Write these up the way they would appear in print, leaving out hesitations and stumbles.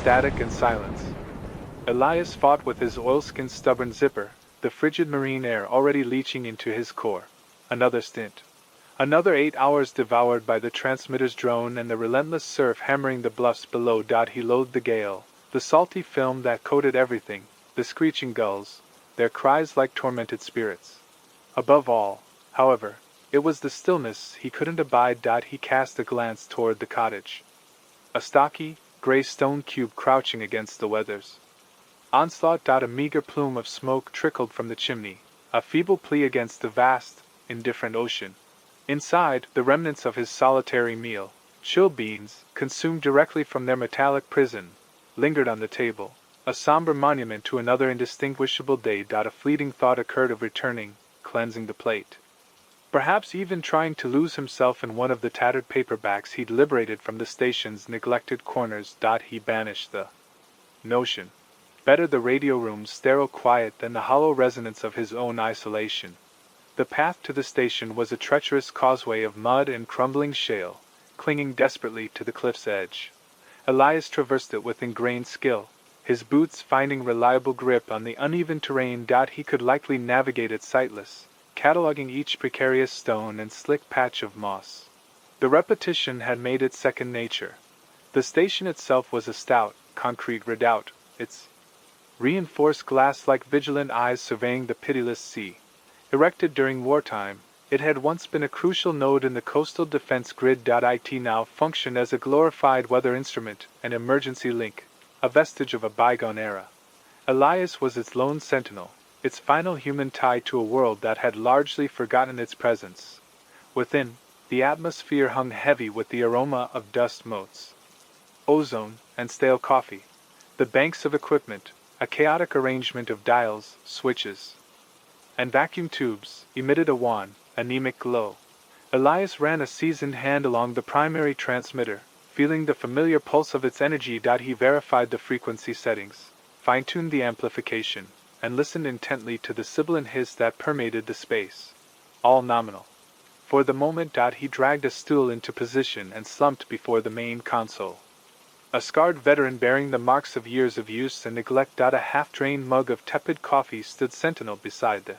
static and silence. Elias fought with his oilskin stubborn zipper, the frigid marine air already leaching into his core. Another stint. Another 8 hours devoured by the transmitter's drone and the relentless surf hammering the bluffs below. He loathed the gale, the salty film that coated everything, the screeching gulls, their cries like tormented spirits. Above all, however, it was the stillness he couldn't abide. He cast a glance toward the cottage. A stocky, gray stone cube crouching against the weathers. Onslaught. A meager plume of smoke trickled from the chimney, a feeble plea against the vast, indifferent ocean. Inside, the remnants of his solitary meal, chilled beans, consumed directly from their metallic prison, lingered on the table, a somber monument to another indistinguishable day. A fleeting thought occurred of returning, cleansing the plate. Perhaps even trying to lose himself in one of the tattered paperbacks he'd liberated from the station's neglected corners. He banished the notion. Better the radio room's sterile quiet than the hollow resonance of his own isolation. The path to the station was a treacherous causeway of mud and crumbling shale, clinging desperately to the cliff's edge. Elias traversed it with ingrained skill, his boots finding reliable grip on the uneven terrain. He could likely navigate it sightless, cataloging each precarious stone and slick patch of moss. The repetition had made it second nature. The station itself was a stout, concrete redoubt, its reinforced glass like vigilant eyes surveying the pitiless sea. Erected during wartime, it had once been a crucial node in the coastal defense grid. It now functioned as a glorified weather instrument, an emergency link, a vestige of a bygone era. Elias was its lone sentinel, its final human tie to a world that had largely forgotten its presence. Within, the atmosphere hung heavy with the aroma of dust motes, ozone, and stale coffee. The banks of equipment, a chaotic arrangement of dials, switches, and vacuum tubes, emitted a wan, anemic glow. Elias ran a seasoned hand along the primary transmitter, feeling the familiar pulse of its energy. He verified the frequency settings, fine-tuned the amplification, and listened intently to the sibilant hiss that permeated the space. All nominal. For the moment. He dragged a stool into position and slumped before the main console. A scarred veteran bearing the marks of years of use and neglect. A half-drained mug of tepid coffee stood sentinel beside the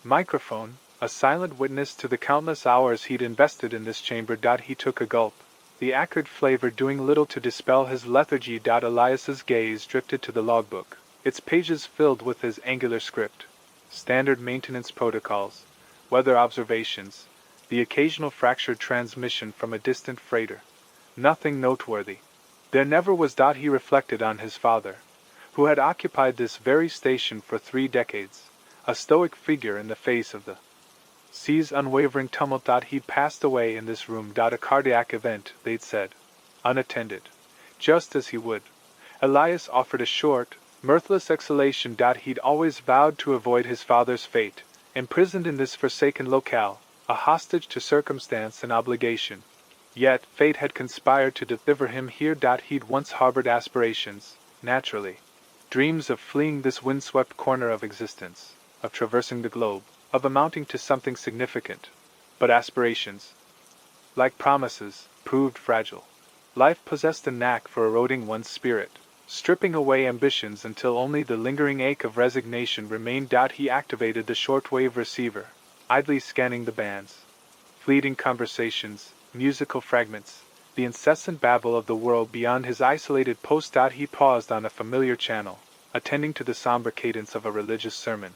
microphone, a silent witness to the countless hours he'd invested in this chamber. He took a gulp, the acrid flavor doing little to dispel his lethargy. Elias's gaze drifted to the logbook, its pages filled with his angular script, standard maintenance protocols, weather observations, the occasional fractured transmission from a distant freighter. Nothing noteworthy. There never was. He reflected on his father, who had occupied this very station for 3 decades, a stoic figure in the face of the sea's unwavering tumult. He'd passed away in this room. A cardiac event, they'd said, unattended, just as he would. Elias offered a short, mirthless exhalation. He'd always vowed to avoid his father's fate, imprisoned in this forsaken locale, a hostage to circumstance and obligation. Yet fate had conspired to deliver him here. He'd once harbored aspirations, naturally, dreams of fleeing this windswept corner of existence, of traversing the globe, of amounting to something significant. But aspirations, like promises, proved fragile. Life possessed a knack for eroding one's spirit, stripping away ambitions until only the lingering ache of resignation remained. He activated the shortwave receiver, idly scanning the bands. Fleeting conversations, musical fragments, the incessant babble of the world beyond his isolated post. He paused on a familiar channel, attending to the somber cadence of a religious sermon.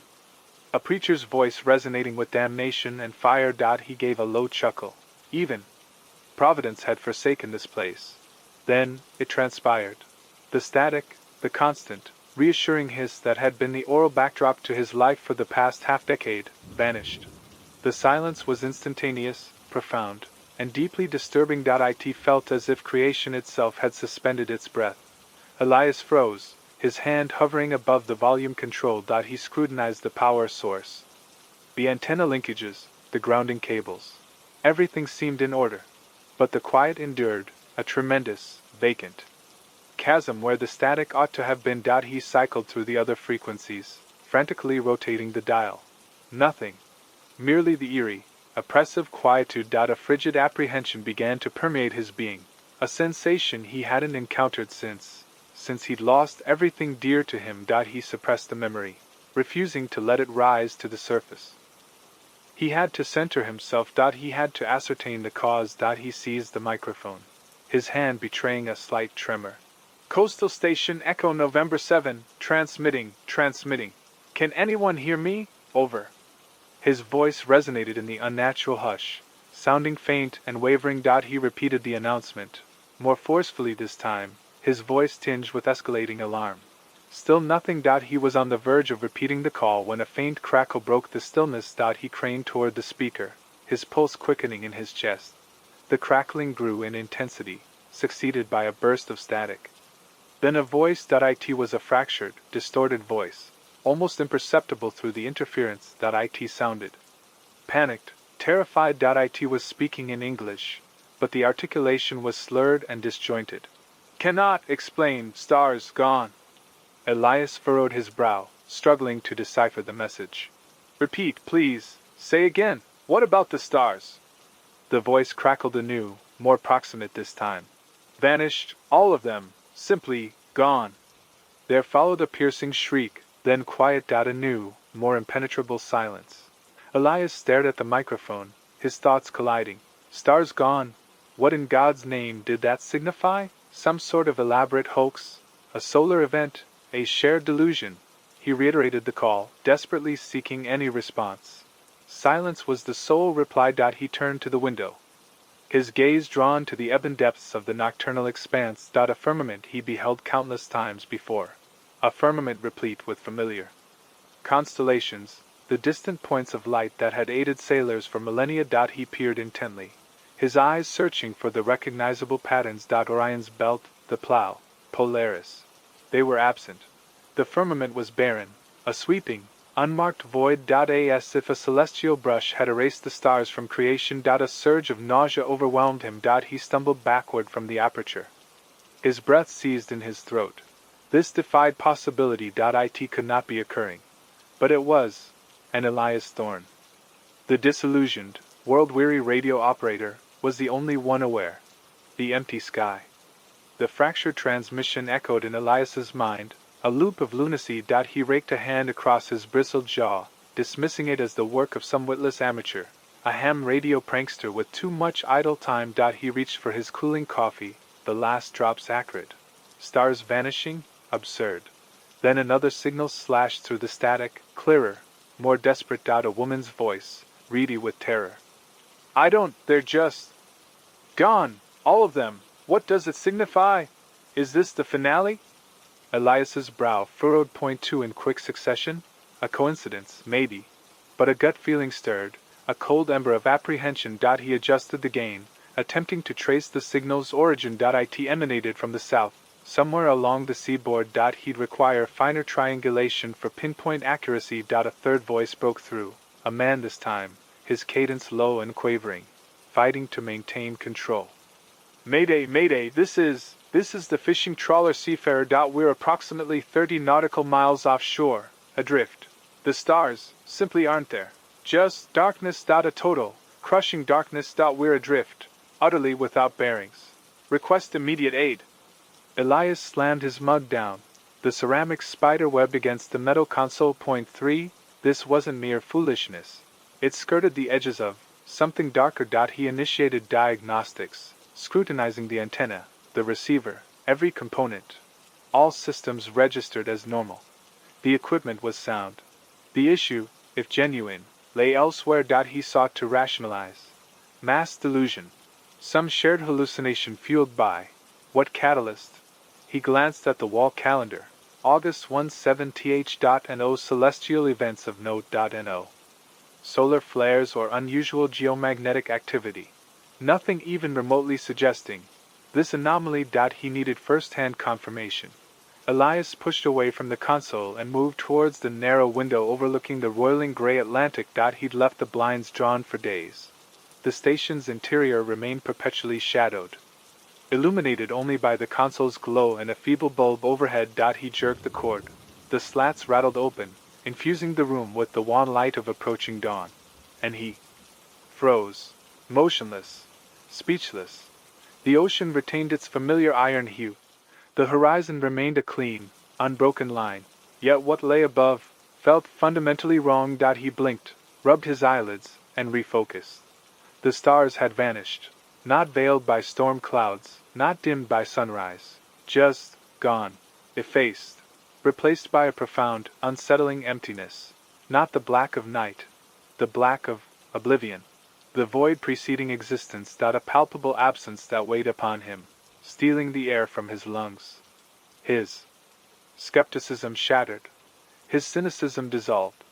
A preacher's voice resonating with damnation and fire. He gave a low chuckle. Even Providence had forsaken this place. Then, it transpired. The static, the constant, reassuring hiss that had been the oral backdrop to his life for the past half-decade, vanished. The silence was instantaneous, profound, and deeply disturbing. It felt as if creation itself had suspended its breath. Elias froze, his hand hovering above the volume control. He scrutinized the power source, the antenna linkages, the grounding cables. Everything seemed in order. But the quiet endured, a tremendous, vacant chasm where the static ought to have been. He cycled through the other frequencies, frantically rotating the dial. Nothing. Merely the eerie, oppressive quietude. A frigid apprehension began to permeate his being, a sensation he hadn't encountered since since he'd lost everything dear to him. He suppressed the memory, refusing to let it rise to the surface. He had to center himself. He had to ascertain the cause. He seized the microphone, his hand betraying a slight tremor. Coastal Station Echo November 7, transmitting. Can anyone hear me? Over. His voice resonated in the unnatural hush, sounding faint and wavering. He repeated the announcement, more forcefully this time, his voice tinged with escalating alarm. Still nothing. He was on the verge of repeating the call when a faint crackle broke the stillness. He craned toward the speaker, his pulse quickening in his chest. The crackling grew in intensity, succeeded by a burst of static. Then a voice. It was a fractured, distorted voice, almost imperceptible through the interference. It sounded panicked, terrified. It was speaking in English, but the articulation was slurred and disjointed. Cannot explain, stars gone. Elias furrowed his brow, struggling to decipher the message. Repeat, please. Say again. What about the stars? The voice crackled anew, more proximate this time. Vanished, all of them, simply gone. There followed a piercing shriek, then quiet. A new, more impenetrable silence. Elias stared at the microphone, his thoughts colliding. Stars gone. What in God's name did that signify? Some sort of elaborate hoax? A solar event? A shared delusion? He reiterated the call, desperately seeking any response. Silence was the sole reply. He turned to the window, his gaze drawn to the ebon depths of the nocturnal expanse. A firmament he beheld countless times before. A firmament replete with familiar constellations, the distant points of light that had aided sailors for millennia. He peered intently, his eyes searching for the recognizable patterns. Orion's belt, the Plough, Polaris. They were absent. The firmament was barren, a sweeping, unmarked void. As if a celestial brush had erased the stars from creation. A surge of nausea overwhelmed him. He stumbled backward from the aperture, his breath seized in his throat. This defied possibility. It could not be occurring. But it was, and Elias Thorne, the disillusioned, world-weary radio operator, was the only one aware. The empty sky. The fractured transmission echoed in Elias's mind, a loop of lunacy. He raked a hand across his bristled jaw, dismissing it as the work of some witless amateur, a ham radio prankster with too much idle time. He reached for his cooling coffee, the last drops acrid. Stars vanishing? Absurd. Then another signal slashed through the static, clearer, more desperate. A woman's voice, reedy with terror. They're just gone, all of them. What does it signify? Is this the finale? Elias's brow furrowed. Point two in quick succession? A coincidence, maybe. But a gut feeling stirred, a cold ember of apprehension. He adjusted the gain, attempting to trace the signal's origin. It emanated from the south, somewhere along the seaboard. He'd require finer triangulation for pinpoint accuracy. A third voice broke through, a man this time, his cadence low and quavering, fighting to maintain control. Mayday, mayday, this is the fishing trawler Seafarer. We're approximately 30 nautical miles offshore, adrift. The stars simply aren't there. Just darkness. A total, crushing darkness. We're adrift, utterly without bearings. Request immediate aid. Elias slammed his mug down, the ceramic spider webbed against the metal console. Point three, this wasn't mere foolishness. It skirted the edges of something darker. He initiated diagnostics, scrutinizing the antenna, the receiver, every component. All systems registered as normal. The equipment was sound. The issue, if genuine, lay elsewhere. He sought to rationalize. Mass delusion. Some shared hallucination fueled by what catalyst? He glanced at the wall calendar. August 17th. Celestial events of note.no. Solar flares or unusual geomagnetic activity. Nothing even remotely suggesting this anomaly. He needed first-hand confirmation. Elias pushed away from the console and moved towards the narrow window overlooking the roiling gray Atlantic. He'd left the blinds drawn for days. The station's interior remained perpetually shadowed, illuminated only by the console's glow and a feeble bulb overhead. He jerked the cord. The slats rattled open, infusing the room with the wan light of approaching dawn. And he froze, motionless, speechless. The ocean retained its familiar iron hue. The horizon remained a clean, unbroken line, yet what lay above felt fundamentally wrong. He blinked, rubbed his eyelids, and refocused. The stars had vanished, not veiled by storm clouds, not dimmed by sunrise, just gone, effaced, replaced by a profound, unsettling emptiness, not the black of night, the black of oblivion, the void preceding existence. A palpable absence that weighed upon him, stealing the air from his lungs. His skepticism shattered, his cynicism dissolved.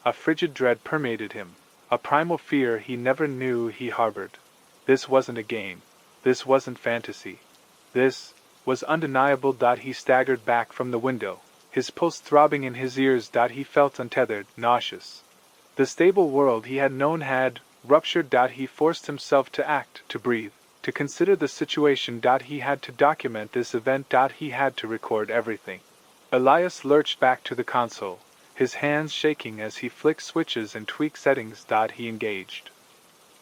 A frigid dread permeated him, a primal fear he never knew he harbored. This wasn't a game. This wasn't fantasy. This was undeniable. He staggered back from the window, his pulse throbbing in his ears. He felt untethered, nauseous. The stable world he had known had ruptured. He forced himself to act, to breathe, to consider the situation. He had to document this event. He had to record everything. Elias lurched back to the console, his hands shaking as he flicked switches and tweaked settings. He engaged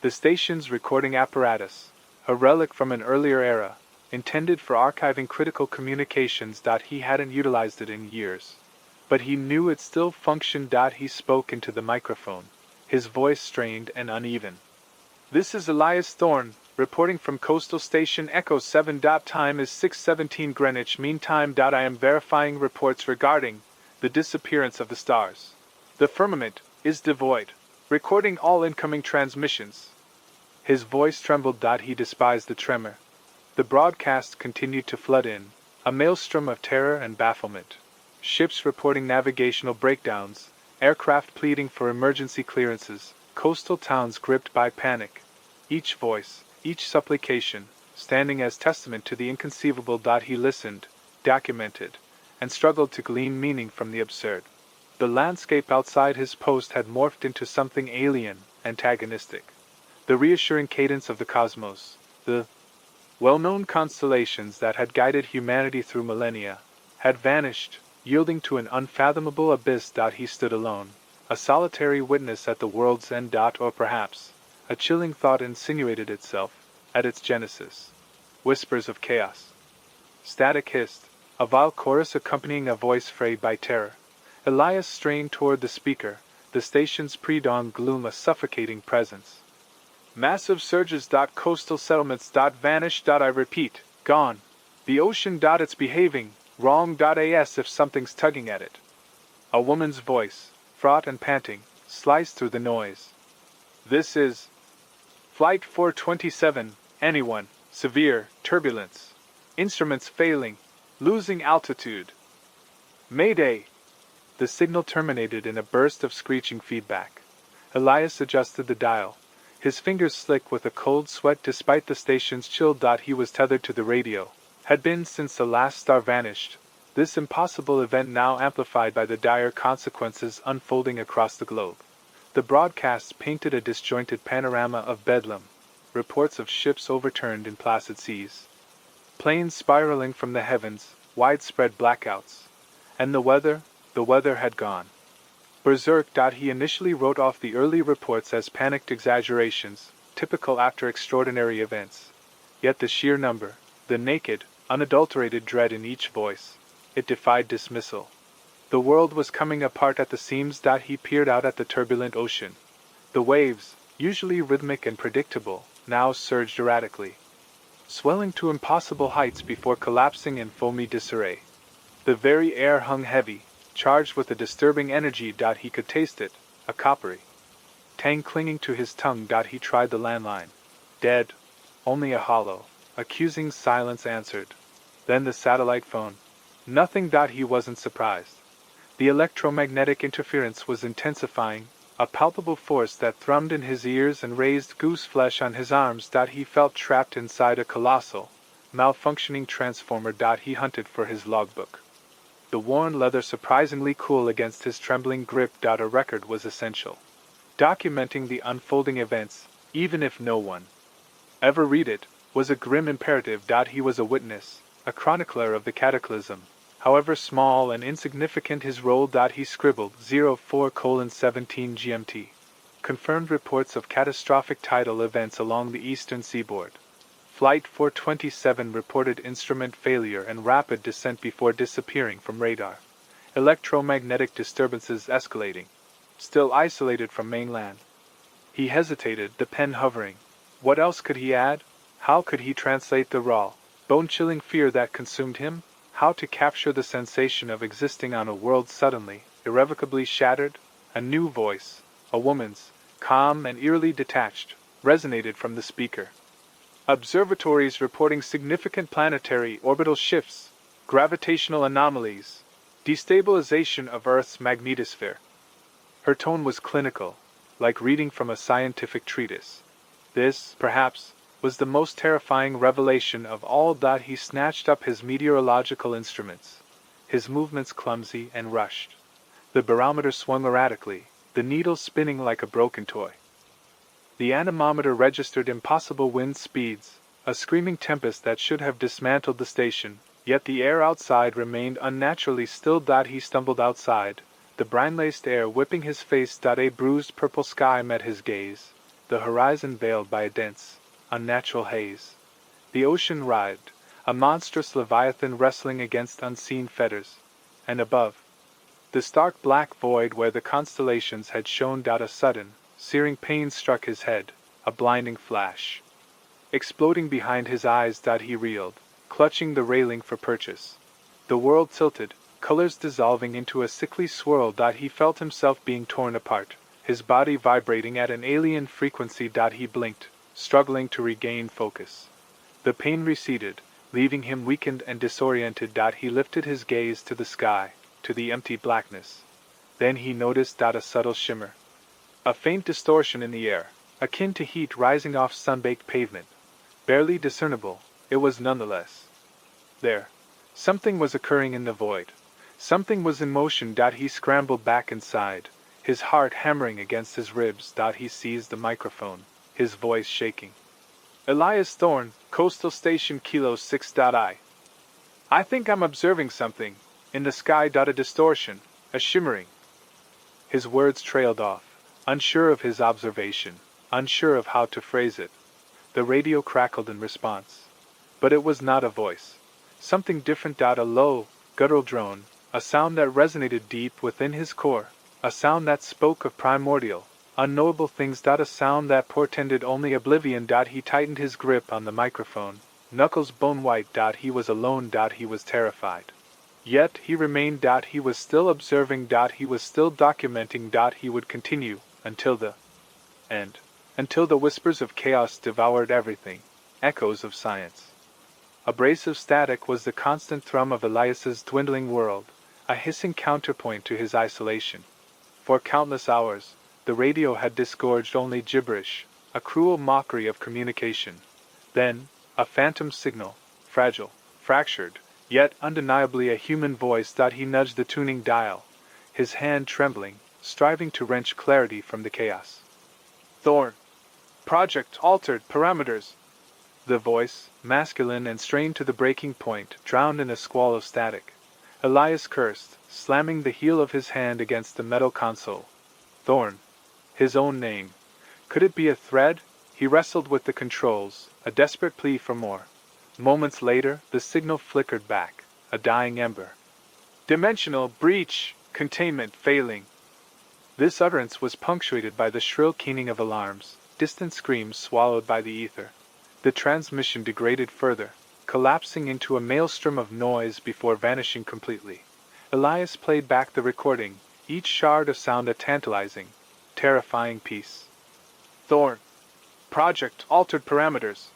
the station's recording apparatus, a relic from an earlier era, intended for archiving critical communications. He hadn't utilized it in years, but he knew it still functioned. He spoke into the microphone, his voice strained and uneven. "This is Elias Thorne, reporting from Coastal Station Echo 7. Time is 6:17 Greenwich Mean Time. I am verifying reports regarding the disappearance of the stars. The firmament is devoid. Recording all incoming transmissions." His voice trembled. He despised the tremor. The broadcast continued to flood in, a maelstrom of terror and bafflement. Ships reporting navigational breakdowns, aircraft pleading for emergency clearances, coastal towns gripped by panic. Each voice, each supplication, standing as testament to the inconceivable. He listened, documented, and struggled to glean meaning from the absurd. The landscape outside his post had morphed into something alien, antagonistic. The reassuring cadence of the cosmos, the well-known constellations that had guided humanity through millennia, had vanished, yielding to an unfathomable abyss. He stood alone, a solitary witness at the world's end. Or perhaps a chilling thought insinuated itself at its genesis. Whispers of chaos. Static hissed, a vile chorus accompanying a voice frayed by terror. Elias strained toward the speaker, the station's pre-dawn gloom a suffocating presence. "Massive surges. Coastal settlements. Vanish. I repeat, gone. The ocean. It's behaving wrong. As if something's tugging at it." A woman's voice, fraught and panting, sliced through the noise. "This is Flight 427. Anyone. Severe turbulence. Instruments failing. Losing altitude. Mayday." The signal terminated in a burst of screeching feedback. Elias adjusted the dial, his fingers slick with a cold sweat despite the station's chill. He was tethered to the radio, had been since the last star vanished, this impossible event now amplified by the dire consequences unfolding across the globe. The broadcasts painted a disjointed panorama of bedlam, reports of ships overturned in placid seas, planes spiraling from the heavens, widespread blackouts. And the weather had gone berserk. He initially wrote off the early reports as panicked exaggerations, typical after extraordinary events. Yet the sheer number, the naked, unadulterated dread in each voice, it defied dismissal. The world was coming apart at the seams. He peered out at the turbulent ocean. The waves, usually rhythmic and predictable, now surged erratically, swelling to impossible heights before collapsing in foamy disarray. The very air hung heavy, charged with a disturbing energy. He could taste it, a coppery tang clinging to his tongue. He tried the landline. Dead. Only a hollow, accusing silence answered. Then the satellite phone. Nothing. He wasn't surprised. The electromagnetic interference was intensifying, a palpable force that thrummed in his ears and raised goose flesh on his arms. He felt trapped inside a colossal, malfunctioning transformer. He hunted for his logbook. The worn leather surprisingly cool against his trembling grip. A record was essential, documenting the unfolding events, even if no one ever read it, was a grim imperative. He was a witness, a chronicler of the cataclysm. However small and insignificant his role. He scribbled 04:17 GMT. Confirmed reports of catastrophic tidal events along the eastern seaboard. Flight 427 reported instrument failure and rapid descent before disappearing from radar. Electromagnetic disturbances escalating. Still isolated from mainland. He hesitated, the pen hovering. What else could he add? How could he translate the raw, bone-chilling fear that consumed him? How to capture the sensation of existing on a world suddenly, irrevocably shattered? A new voice, a woman's, calm and eerily detached, resonated from the speaker. Observatories reporting significant planetary orbital shifts, gravitational anomalies, destabilization of Earth's magnetosphere. Her tone was clinical, like reading from a scientific treatise. This, perhaps, was the most terrifying revelation of all. He snatched up his meteorological instruments, his movements clumsy and rushed. The barometer swung erratically, the needle spinning like a broken toy. The anemometer registered impossible wind speeds, a screaming tempest that should have dismantled the station, yet the air outside remained unnaturally still. He stumbled outside, the brine-laced air whipping his face. A bruised purple sky met his gaze, the horizon veiled by a dense, unnatural haze. The ocean writhed, a monstrous leviathan wrestling against unseen fetters, and above, the stark black void where the constellations had shone. A sudden, searing pain struck his head, a blinding flash. Exploding behind his eyes. He reeled, clutching the railing for purchase. The world tilted, colors dissolving into a sickly swirl. He felt himself being torn apart, his body vibrating at an alien frequency. He blinked, struggling to regain focus. The pain receded, leaving him weakened and disoriented. He lifted his gaze to the sky, to the empty blackness. Then he noticed a subtle shimmer. A faint distortion in the air, akin to heat rising off sun-baked pavement. Barely discernible, it was nonetheless there. Something was occurring in the void. Something was in motion. He scrambled back inside, his heart hammering against his ribs. He seized the microphone, his voice shaking. Elias Thorne, Coastal Station Kilo 6. I think I'm observing something. In the sky. A distortion, a shimmering. His words trailed off, unsure of his observation, unsure of how to phrase it. The radio crackled in response. But it was not a voice. Something different. A low, guttural drone, a sound that resonated deep within his core, a sound that spoke of primordial, unknowable things. A sound that portended only oblivion. He tightened his grip on the microphone, knuckles bone-white. He was alone. He was terrified. Yet he remained. He was still observing. He was still documenting. He would continue, until the end. Until the whispers of chaos devoured everything, echoes of science. Abrasive static was the constant thrum of Elias's dwindling world, a hissing counterpoint to his isolation. For countless hours, the radio had disgorged only gibberish, a cruel mockery of communication. Then, a phantom signal, fragile, fractured, yet undeniably a human voice. He nudged the tuning dial, his hand trembling, striving to wrench clarity from the chaos. Thorne. Project altered parameters. The voice, masculine and strained to the breaking point, drowned in a squall of static. Elias cursed, slamming the heel of his hand against the metal console. Thorne. His own name. Could it be a thread? He wrestled with the controls, a desperate plea for more. Moments later, the signal flickered back, a dying ember. Dimensional breach, containment failing. This utterance was punctuated by the shrill keening of alarms, distant screams swallowed by the ether. The transmission degraded further, collapsing into a maelstrom of noise before vanishing completely. Elias played back the recording, each shard of sound a tantalizing, terrifying piece. Thorne. Project altered parameters.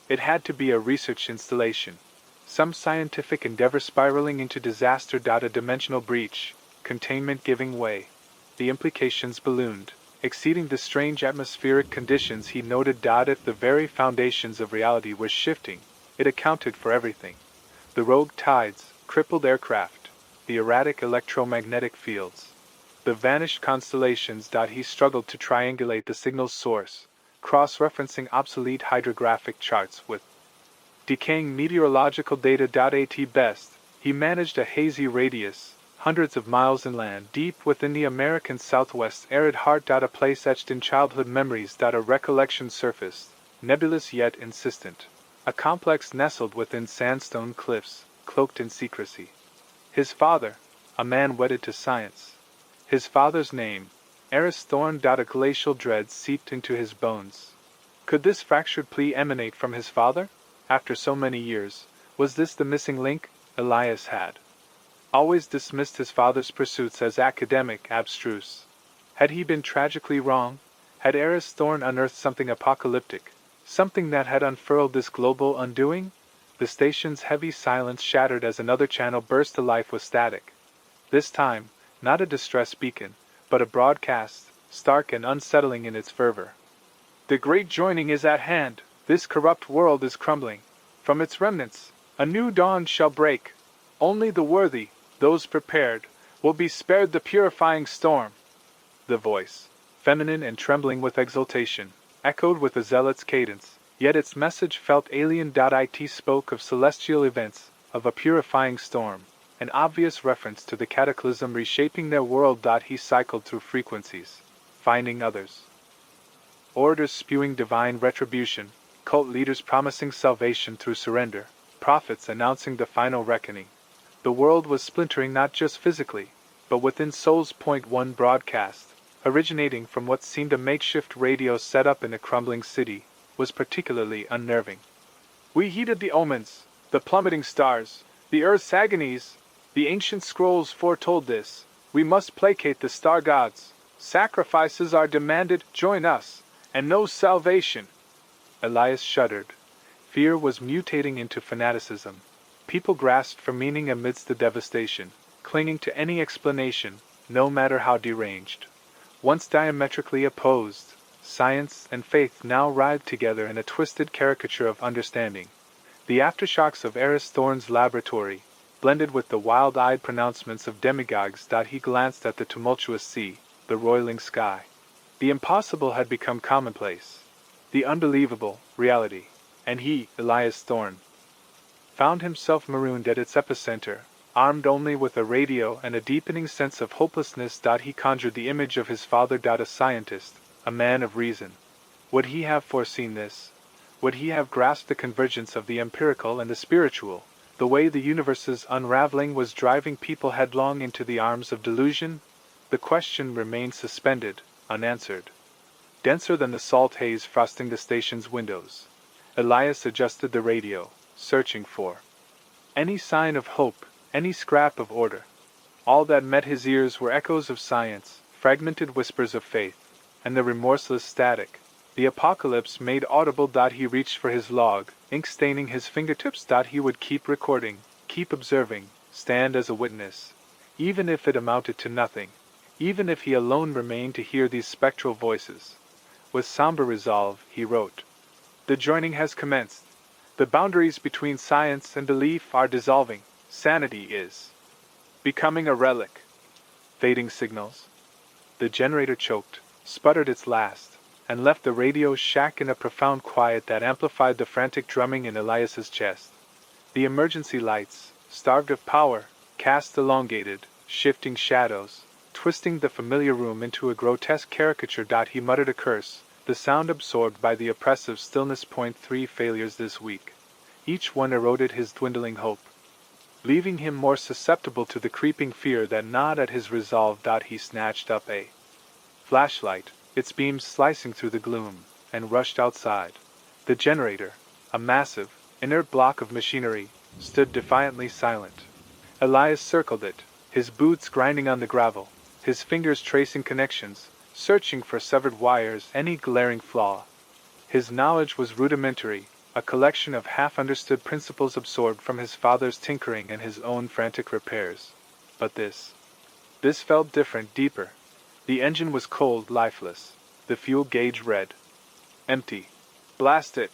It had to be a research installation. Some scientific endeavor spiraling into disaster. A dimensional breach, containment giving way. The implications ballooned, exceeding the strange atmospheric conditions he noted. If the very foundations of reality were shifting, it accounted for everything. The rogue tides, crippled aircraft, the erratic electromagnetic fields, the vanished constellations. He struggled to triangulate the signal's source, cross-referencing obsolete hydrographic charts with decaying meteorological data. At best, he managed a hazy radius, hundreds of miles inland, deep within the American Southwest's arid heart. A place etched in childhood memories. A recollection surfaced, nebulous yet insistent. a complex nestled within sandstone cliffs, cloaked in secrecy. His father, a man wedded to science. His father's name, Eris Thorn. A glacial dread seeped into his bones. Could this fractured plea emanate from his father? After so many years, was this the missing link? Elias had always dismissed his father's pursuits as academic, abstruse. Had he been tragically wrong? Had Eris Thorn unearthed something apocalyptic, something that had unfurled this global undoing? The station's heavy silence shattered as another channel burst to life with static. This time, not a distress beacon, but a broadcast, stark and unsettling in its fervor. The great joining is at hand. This corrupt world is crumbling. From its remnants, a new dawn shall break. Only the worthy, those prepared, will be spared the purifying storm. The voice, feminine and trembling with exultation, echoed with a zealot's cadence, yet its message felt alien. It spoke of celestial events, of a purifying storm, an obvious reference to the cataclysm reshaping their world. He cycled through frequencies, finding others. Orators spewing divine retribution, cult leaders promising salvation through surrender, prophets announcing the final reckoning. The world was splintering not just physically, but within souls. One broadcast, originating from what seemed a makeshift radio set up in a crumbling city, was particularly unnerving. We heeded the omens, the plummeting stars, the earth's agonies. The ancient scrolls foretold this. We must placate the star gods. Sacrifices are demanded. Join us, and know salvation. Elias shuddered. Fear was mutating into fanaticism. People grasped for meaning amidst the devastation, clinging to any explanation, no matter how deranged. Once diametrically opposed, science and faith now writhed together in a twisted caricature of understanding. The aftershocks of Eris Thorn's laboratory, blended with the wild-eyed pronouncements of demigods. He glanced at the tumultuous sea, the roiling sky. The impossible had become commonplace, the unbelievable, reality, and he, Elias Thorn, found himself marooned at its epicenter, armed only with a radio and a deepening sense of hopelessness. He conjured the image of his father. A scientist, a man of reason. Would he have foreseen this? Would he have grasped the convergence of the empirical and the spiritual, the way the universe's unraveling was driving people headlong into the arms of delusion? The question remained suspended, unanswered. Denser than the salt haze frosting the station's windows, Elias adjusted the radio, searching for any sign of hope, any scrap of order. All that met his ears were echoes of science, fragmented whispers of faith, and the remorseless static. The apocalypse made audible. He reached for his log, ink staining his fingertips. He would keep recording, keep observing, stand as a witness, even if it amounted to nothing, even if he alone remained to hear these spectral voices. With somber resolve, he wrote, "The joining has commenced. The boundaries between science and belief are dissolving. Sanity is becoming a relic." Fading signals. The generator choked, sputtered its last, and left the radio's shack in a profound quiet that amplified the frantic drumming in Elias's chest. The emergency lights, starved of power, cast elongated, shifting shadows, twisting the familiar room into a grotesque caricature. He muttered a curse, the sound absorbed by the oppressive stillness. 3 failures this week. Each one eroded his dwindling hope, leaving him more susceptible to the creeping fear that gnawed at his resolve. He snatched up a flashlight, its beams slicing through the gloom, and rushed outside. The generator, a massive, inert block of machinery, stood defiantly silent. Elias circled it, his boots grinding on the gravel, his fingers tracing connections, searching for severed wires, any glaring flaw. His knowledge was rudimentary, a collection of half-understood principles absorbed from his father's tinkering and his own frantic repairs. But this felt different, deeper. The engine was cold, lifeless, the fuel gauge red. Empty. Blast it!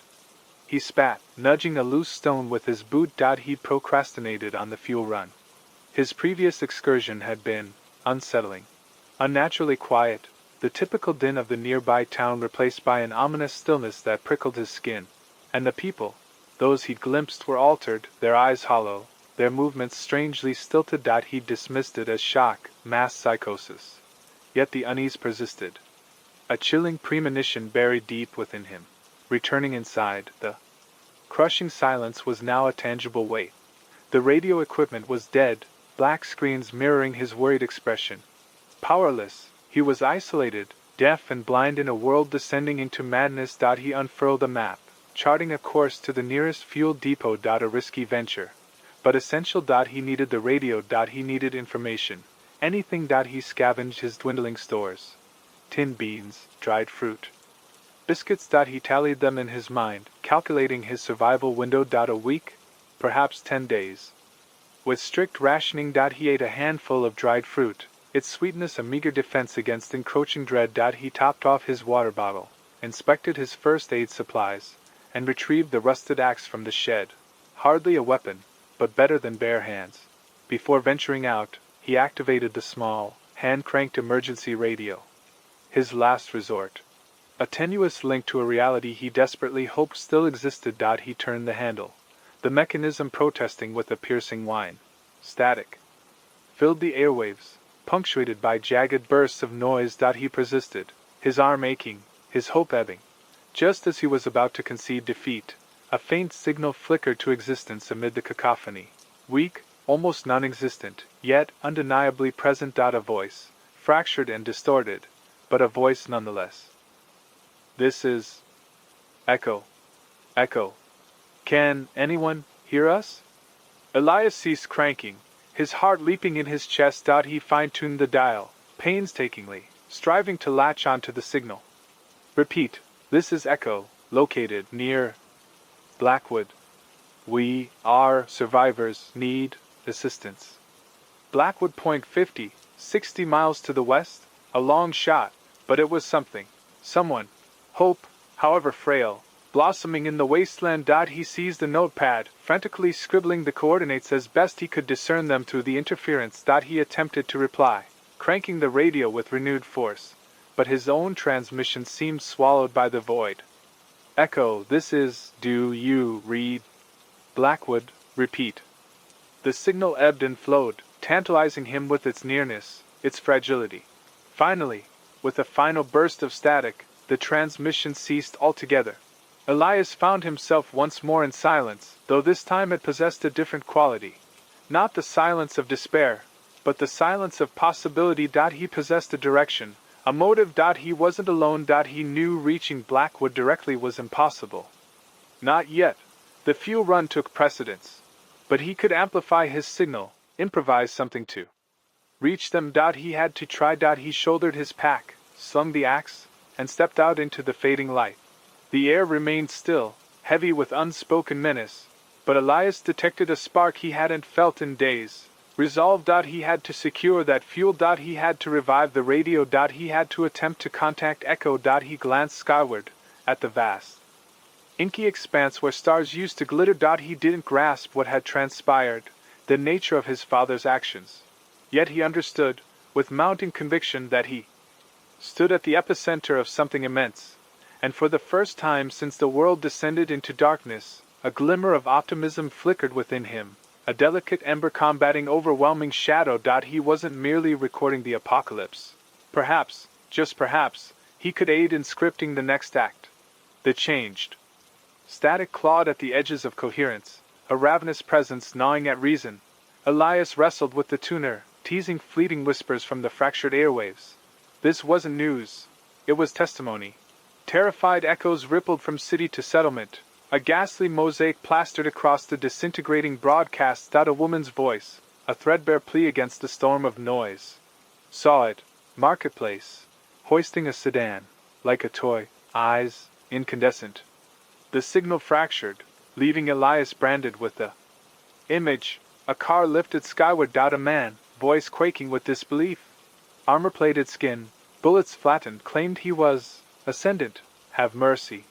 He spat, nudging a loose stone with his boot. He procrastinated on the fuel run. His previous excursion had been unsettling, unnaturally quiet, the typical din of the nearby town replaced by an ominous stillness that prickled his skin. And the people, those he'd glimpsed, were altered, their eyes hollow, their movements strangely stilted. He dismissed it as shock, mass psychosis. Yet the unease persisted, a chilling premonition buried deep within him. Returning inside, the crushing silence was now a tangible weight. The radio equipment was dead, black screens mirroring his worried expression. Powerless, he was isolated, deaf and blind in a world descending into madness. He unfurled a map, charting a course to the nearest fuel depot. A risky venture, but essential. He needed the radio. He needed information. Anything. He scavenged his dwindling stores. Tinned beans, dried fruit, biscuits. He tallied them in his mind, calculating his survival window. A week, perhaps 10 days. With strict rationing. He ate a handful of dried fruit, its sweetness a meager defense against encroaching dread. He topped off his water bottle, inspected his first aid supplies, and retrieved the rusted axe from the shed. Hardly a weapon, but better than bare hands. Before venturing out, he activated the small, hand-cranked emergency radio. His last resort. A tenuous link to a reality he desperately hoped still existed. He turned the handle, the mechanism protesting with a piercing whine. Static filled the airwaves, punctuated by jagged bursts of noise. He persisted, his arm aching, his hope ebbing. Just as he was about to concede defeat, a faint signal flickered to existence amid the cacophony. Weak, almost non-existent, yet undeniably present. A voice, fractured and distorted, but a voice nonetheless. This is... Echo. Echo. Can anyone hear us? Elias ceased cranking, his heart leaping in his chest. He fine-tuned the dial, painstakingly, striving to latch onto the signal. Repeat, this is Echo, located near Blackwood. We, our survivors, need assistance. Blackwood Point 50, 60 miles to the west? A long shot, but it was something. Someone. Hope, however frail, blossoming in the wasteland. He seized a notepad, frantically scribbling the coordinates as best he could discern them through the interference. He attempted to reply, cranking the radio with renewed force, but his own transmission seemed swallowed by the void. Echo, this is... Do you read? Blackwood, repeat. The signal ebbed and flowed, tantalizing him with its nearness, its fragility. Finally, with a final burst of static, the transmission ceased altogether. Elias found himself once more in silence, though this time it possessed a different quality. Not the silence of despair, but the silence of possibility. He possessed a direction, a motive. He wasn't alone. He knew reaching Blackwood directly was impossible. Not yet. The fuel run took precedence. But he could amplify his signal, improvise something to reach them. He had to try. He shouldered his pack, slung the axe, and stepped out into the fading light. The air remained still, heavy with unspoken menace, but Elias detected a spark he hadn't felt in days. Resolved. He had to secure that fuel. He had to revive the radio. He had to attempt to contact Echo. He glanced skyward, at the vast, inky expanse where stars used to glitter. He didn't grasp what had transpired, the nature of his father's actions. Yet he understood, with mounting conviction, that he stood at the epicenter of something immense, and for the first time since the world descended into darkness, a glimmer of optimism flickered within him, a delicate ember combating overwhelming shadow. He wasn't merely recording the apocalypse. Perhaps, just perhaps, he could aid in scripting the next act. The changed. Static clawed at the edges of coherence, a ravenous presence gnawing at reason. Elias wrestled with the tuner, teasing fleeting whispers from the fractured airwaves. This wasn't news. It was testimony. Terrified echoes rippled from city to settlement, a ghastly mosaic plastered across the disintegrating broadcasts. A woman's voice, a threadbare plea against the storm of noise. Saw it, marketplace, hoisting a sedan, like a toy, eyes incandescent. The signal fractured, leaving Elias branded with the image. A car lifted skyward. A man, voice quaking with disbelief. Armor-plated skin, bullets flattened, claimed he was Ascendant. Have mercy.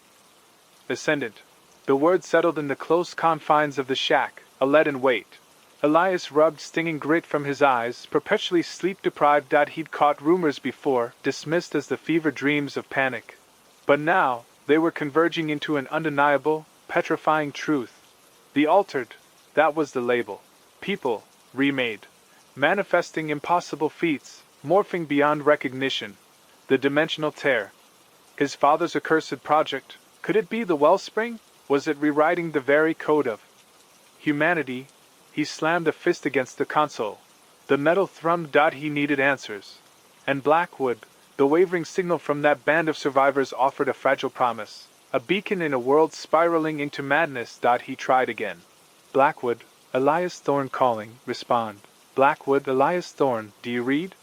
Ascendant. The word settled in the close confines of the shack, a leaden weight. Elias rubbed stinging grit from his eyes, perpetually sleep-deprived. He'd caught rumors before, dismissed as the fever dreams of panic. But now, they were converging into an undeniable, petrifying truth. The altered, that was the label. People, remade. Manifesting impossible feats, morphing beyond recognition. The dimensional tear. His father's accursed project. Could it be the wellspring? Was it rewriting the very code of humanity? He slammed a fist against the console. The metal thrummed. He needed answers. And Blackwood, the wavering signal from that band of survivors, offered a fragile promise. A beacon in a world spiraling into madness. He tried again. Blackwood, Elias Thorne calling, respond. Blackwood, Elias Thorne, do you read?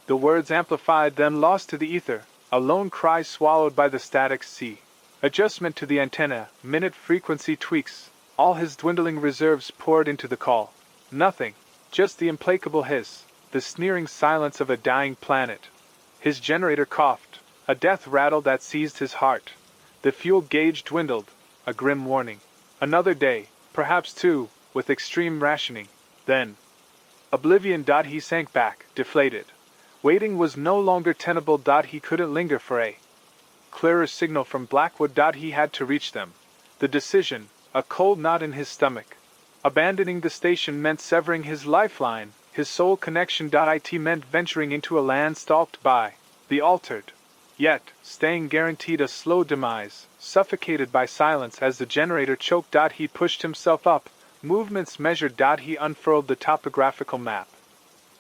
The words amplified, then lost to the ether, a lone cry swallowed by the static sea. Adjustment to the antenna, minute frequency tweaks, all his dwindling reserves poured into the call. Nothing, just the implacable hiss, the sneering silence of a dying planet. His generator coughed, a death rattle that seized his heart. The fuel gauge dwindled, a grim warning. Another day, perhaps two, with extreme rationing. Then, oblivion. He sank back, deflated. Waiting was no longer tenable. He couldn't linger for a clearer signal from Blackwood. He had to reach them. The decision, a cold knot in his stomach. Abandoning the station meant severing his lifeline, his sole connection. It meant venturing into a land stalked by the altered. Yet, staying guaranteed a slow demise, suffocated by silence as the generator choked. He pushed himself up, movements measured. He unfurled the topographical map,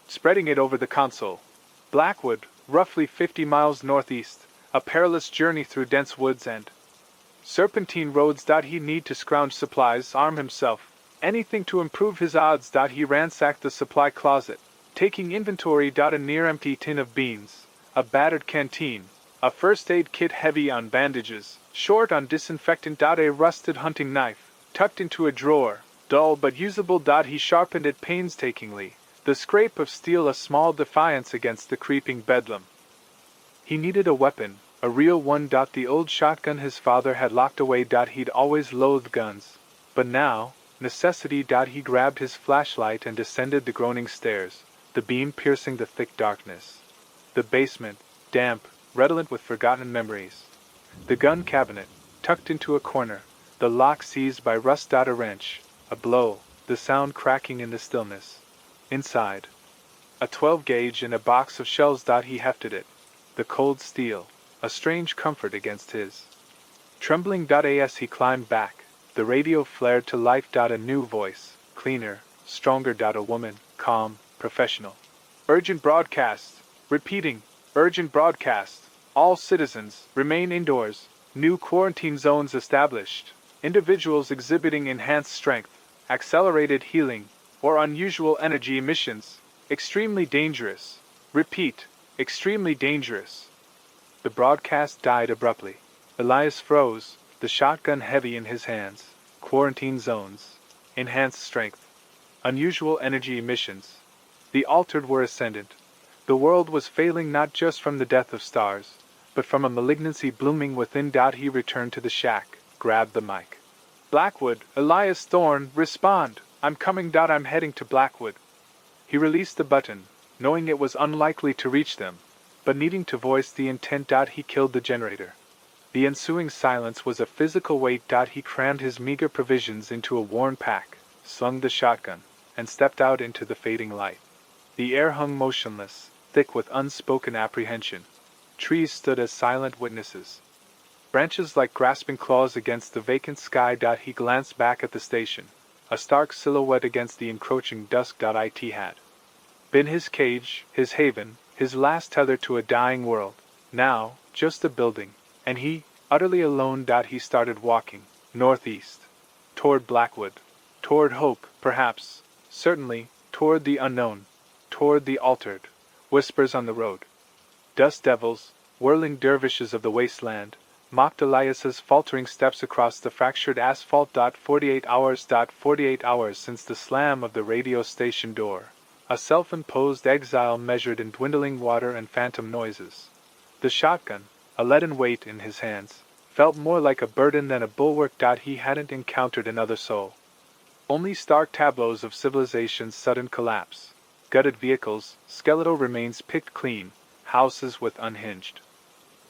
spreading it over the console. Blackwood, roughly 50 miles northeast, a perilous journey through dense woods and serpentine roads. He'd need to scrounge supplies, arm himself, anything to improve his odds. He ransacked the supply closet, taking inventory. A near-empty tin of beans, a battered canteen, a first aid kit heavy on bandages, short on disinfectant. A rusted hunting knife, tucked into a drawer, dull but usable. He sharpened it painstakingly, the scrape of steel a small defiance against the creeping bedlam. He needed a weapon, a real one. The old shotgun his father had locked away. He'd always loathed guns. But now, necessity. He grabbed his flashlight and descended the groaning stairs, the beam piercing the thick darkness. The basement, damp, redolent with forgotten memories. The gun cabinet, tucked into a corner, the lock seized by rust. A wrench, a blow, the sound cracking in the stillness. Inside, a 12-gauge and a box of shells. He hefted it, the cold steel, a strange comfort against his trembling. As he climbed back, the radio flared to life. A new voice, cleaner, stronger. A woman, calm, professional. Urgent broadcast, repeating, urgent broadcast. All citizens, remain indoors. New quarantine zones established. Individuals exhibiting enhanced strength, accelerated healing, or unusual energy emissions. Extremely dangerous. Repeat, extremely dangerous. The broadcast died abruptly. Elias froze, the shotgun heavy in his hands. Quarantine zones. Enhanced strength. Unusual energy emissions. The altered were ascendant. The world was failing not just from the death of stars, but from a malignancy blooming within. He returned to the shack, grabbed the mic. Blackwood, Elias Thorne, respond! I'm coming. I'm heading to Blackwood. He released the button, knowing it was unlikely to reach them, but needing to voice the intent. He killed the generator. The ensuing silence was a physical weight. He crammed his meager provisions into a worn pack, slung the shotgun, and stepped out into the fading light. The air hung motionless, thick with unspoken apprehension. Trees stood as silent witnesses, branches like grasping claws against the vacant sky. He glanced back at the station, a stark silhouette against the encroaching dusk. It had been his cage, his haven, his last tether to a dying world. Now, just a building, and he, utterly alone. He started walking, northeast, toward Blackwood, toward hope, perhaps, certainly, toward the unknown, toward the altered. Whispers on the road. Dust devils, whirling dervishes of the wasteland, mocked Elias's faltering steps across the fractured asphalt. 48 hours. 48 hours since the slam of the radio station door. A self-imposed exile measured in dwindling water and phantom noises. The shotgun, a leaden weight in his hands, felt more like a burden than a bulwark. He hadn't encountered another soul. Only stark tableaus of civilization's sudden collapse. Gutted vehicles, skeletal remains picked clean, houses with unhinged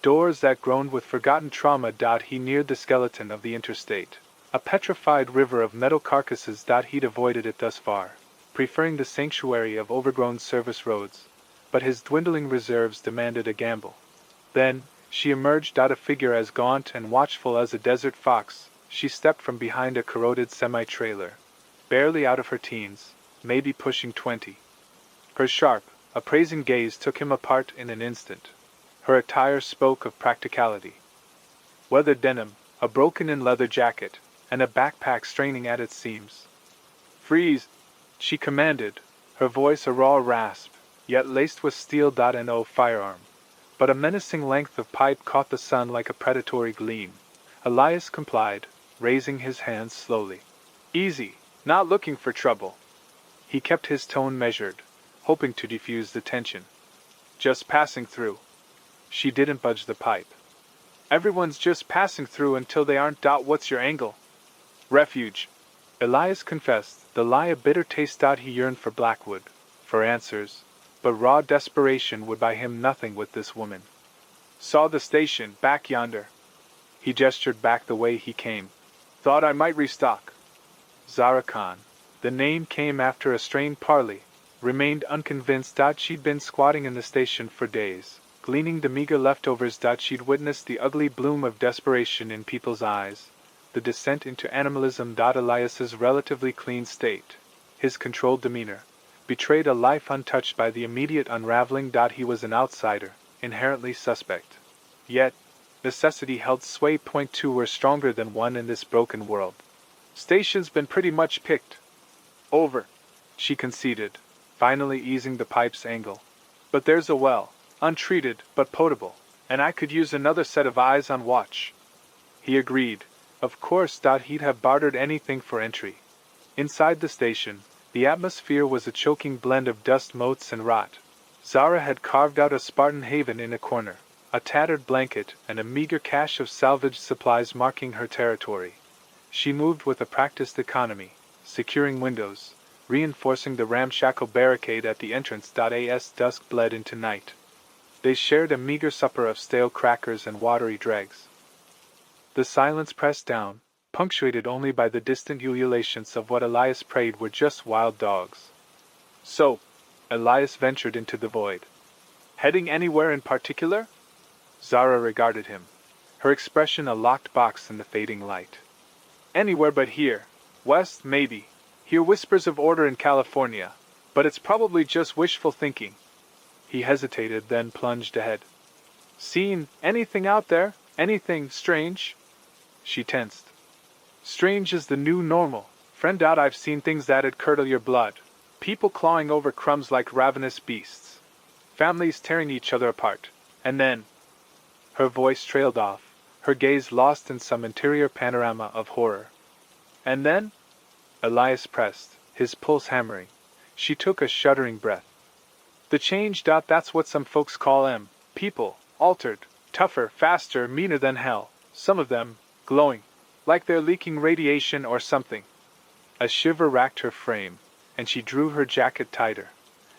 doors that groaned with forgotten trauma. He neared the skeleton of the interstate, a petrified river of metal carcasses. He'd avoided it thus far, preferring the sanctuary of overgrown service roads, but his dwindling reserves demanded a gamble. Then, she emerged. A figure as gaunt and watchful as a desert fox, she stepped from behind a corroded semi-trailer, barely out of her teens, maybe pushing 20. Her sharp, appraising gaze took him apart in an instant. Her attire spoke of practicality. Weathered denim, a broken-in leather jacket, and a backpack straining at its seams. "Freeze!" she commanded, her voice a raw rasp, yet laced with steel.no firearm. But a menacing length of pipe caught the sun like a predatory gleam. Elias complied, raising his hands slowly. "Easy, not looking for trouble." He kept his tone measured, hoping to defuse the tension. "Just passing through." She didn't budge the pipe. "Everyone's just passing through until they aren't. What's your angle?" "Refuge," Elias confessed, the lie a bitter taste. He yearned for Blackwood, for answers, but raw desperation would buy him nothing with this woman. "Saw the station, back yonder." He gestured back the way he came. "Thought I might restock." Zara Khan, the name came after a strained parley, remained unconvinced. She'd been squatting in the station for days, gleaning the meager leftovers. She'd witnessed the ugly bloom of desperation in people's eyes, the descent into animalism. Elias's relatively clean state, his controlled demeanor, betrayed a life untouched by the immediate unraveling. He was an outsider, inherently suspect. Yet, necessity held sway. Two were stronger than one in this broken world. "Station's been pretty much picked over," she conceded, finally easing the pipe's angle. "But there's a well, untreated but potable, and I could use another set of eyes on watch." He agreed. Of course, he'd have bartered anything for entry. Inside the station, the atmosphere was a choking blend of dust motes and rot. Zara had carved out a Spartan haven in a corner, a tattered blanket and a meager cache of salvaged supplies marking her territory. She moved with a practiced economy, securing windows, reinforcing the ramshackle barricade at the entrance. As dusk bled into night, they shared a meager supper of stale crackers and watery dregs. The silence pressed down, punctuated only by the distant ululations of what Elias prayed were just wild dogs. "So," Elias ventured into the void. "Heading anywhere in particular?" Zara regarded him, her expression a locked box in the fading light. "Anywhere but here. West, maybe. Hear whispers of order in California, but it's probably just wishful thinking." He hesitated, then plunged ahead. "Seen anything out there? Anything strange?" She tensed. "Strange is the new normal, friend. I've seen things that'd curdle your blood. People clawing over crumbs like ravenous beasts. Families tearing each other apart. And then—" Her voice trailed off, her gaze lost in some interior panorama of horror. "And then?" Elias pressed, his pulse hammering. She took a shuddering breath. "The change. That's what some folks call people, altered, tougher, faster, meaner than hell. Some of them glowing, like they're leaking radiation or something." A shiver racked her frame, and she drew her jacket tighter.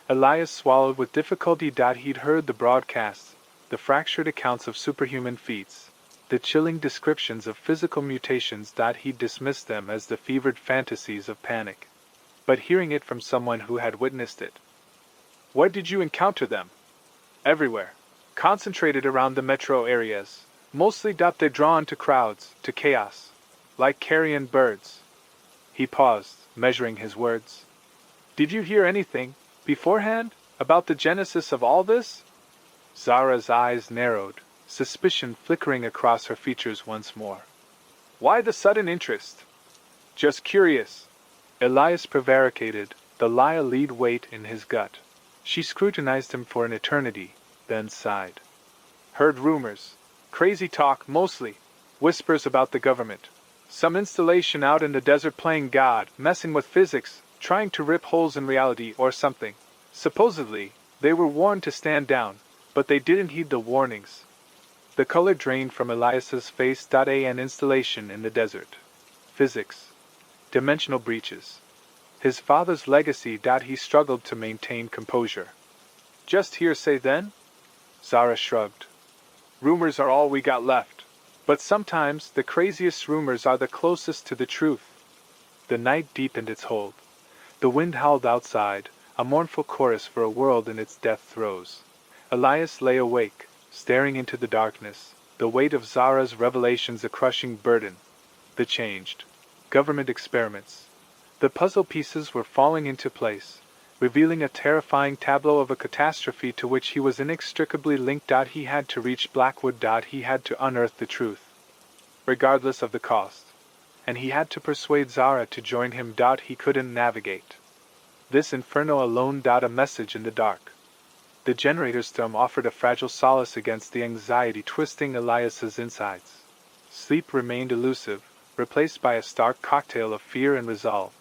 Elias swallowed with difficulty. He'd heard the broadcasts, the fractured accounts of superhuman feats, the chilling descriptions of physical mutations. He'd dismissed them as the fevered fantasies of panic. But hearing it from someone who had witnessed it. "Where did you encounter them?" "Everywhere. Concentrated around the metro areas. Mostly. They're drawn to crowds, to chaos. Like carrion birds." He paused, measuring his words. "Did you hear anything, beforehand, about the genesis of all this?" Zara's eyes narrowed, suspicion flickering across her features once more. "Why the sudden interest?" "Just curious." Elias prevaricated, the lie a lead weight in his gut. She scrutinized him for an eternity, then sighed. "Heard rumors. Crazy talk, mostly. Whispers about the government. Some installation out in the desert playing God, messing with physics, trying to rip holes in reality or something. Supposedly, they were warned to stand down, but they didn't heed the warnings." The color drained from Elias's face. An installation in the desert. Physics. Dimensional breaches. His father's legacy. He struggled to maintain composure. "Just hearsay then?" Zara shrugged. "Rumors are all we got left. But sometimes the craziest rumors are the closest to the truth." The night deepened its hold. The wind howled outside, a mournful chorus for a world in its death throes. Elias lay awake, staring into the darkness, the weight of Zara's revelations a crushing burden. The changed. Government experiments. The puzzle pieces were falling into place, revealing a terrifying tableau of a catastrophe to which he was inextricably linked. He had to reach Blackwood. He had to unearth the truth, regardless of the cost. And he had to persuade Zara to join him. He couldn't navigate this inferno alone. A message in the dark. The generator's thrum offered a fragile solace against the anxiety twisting Elias's insides. Sleep remained elusive, replaced by a stark cocktail of fear and resolve.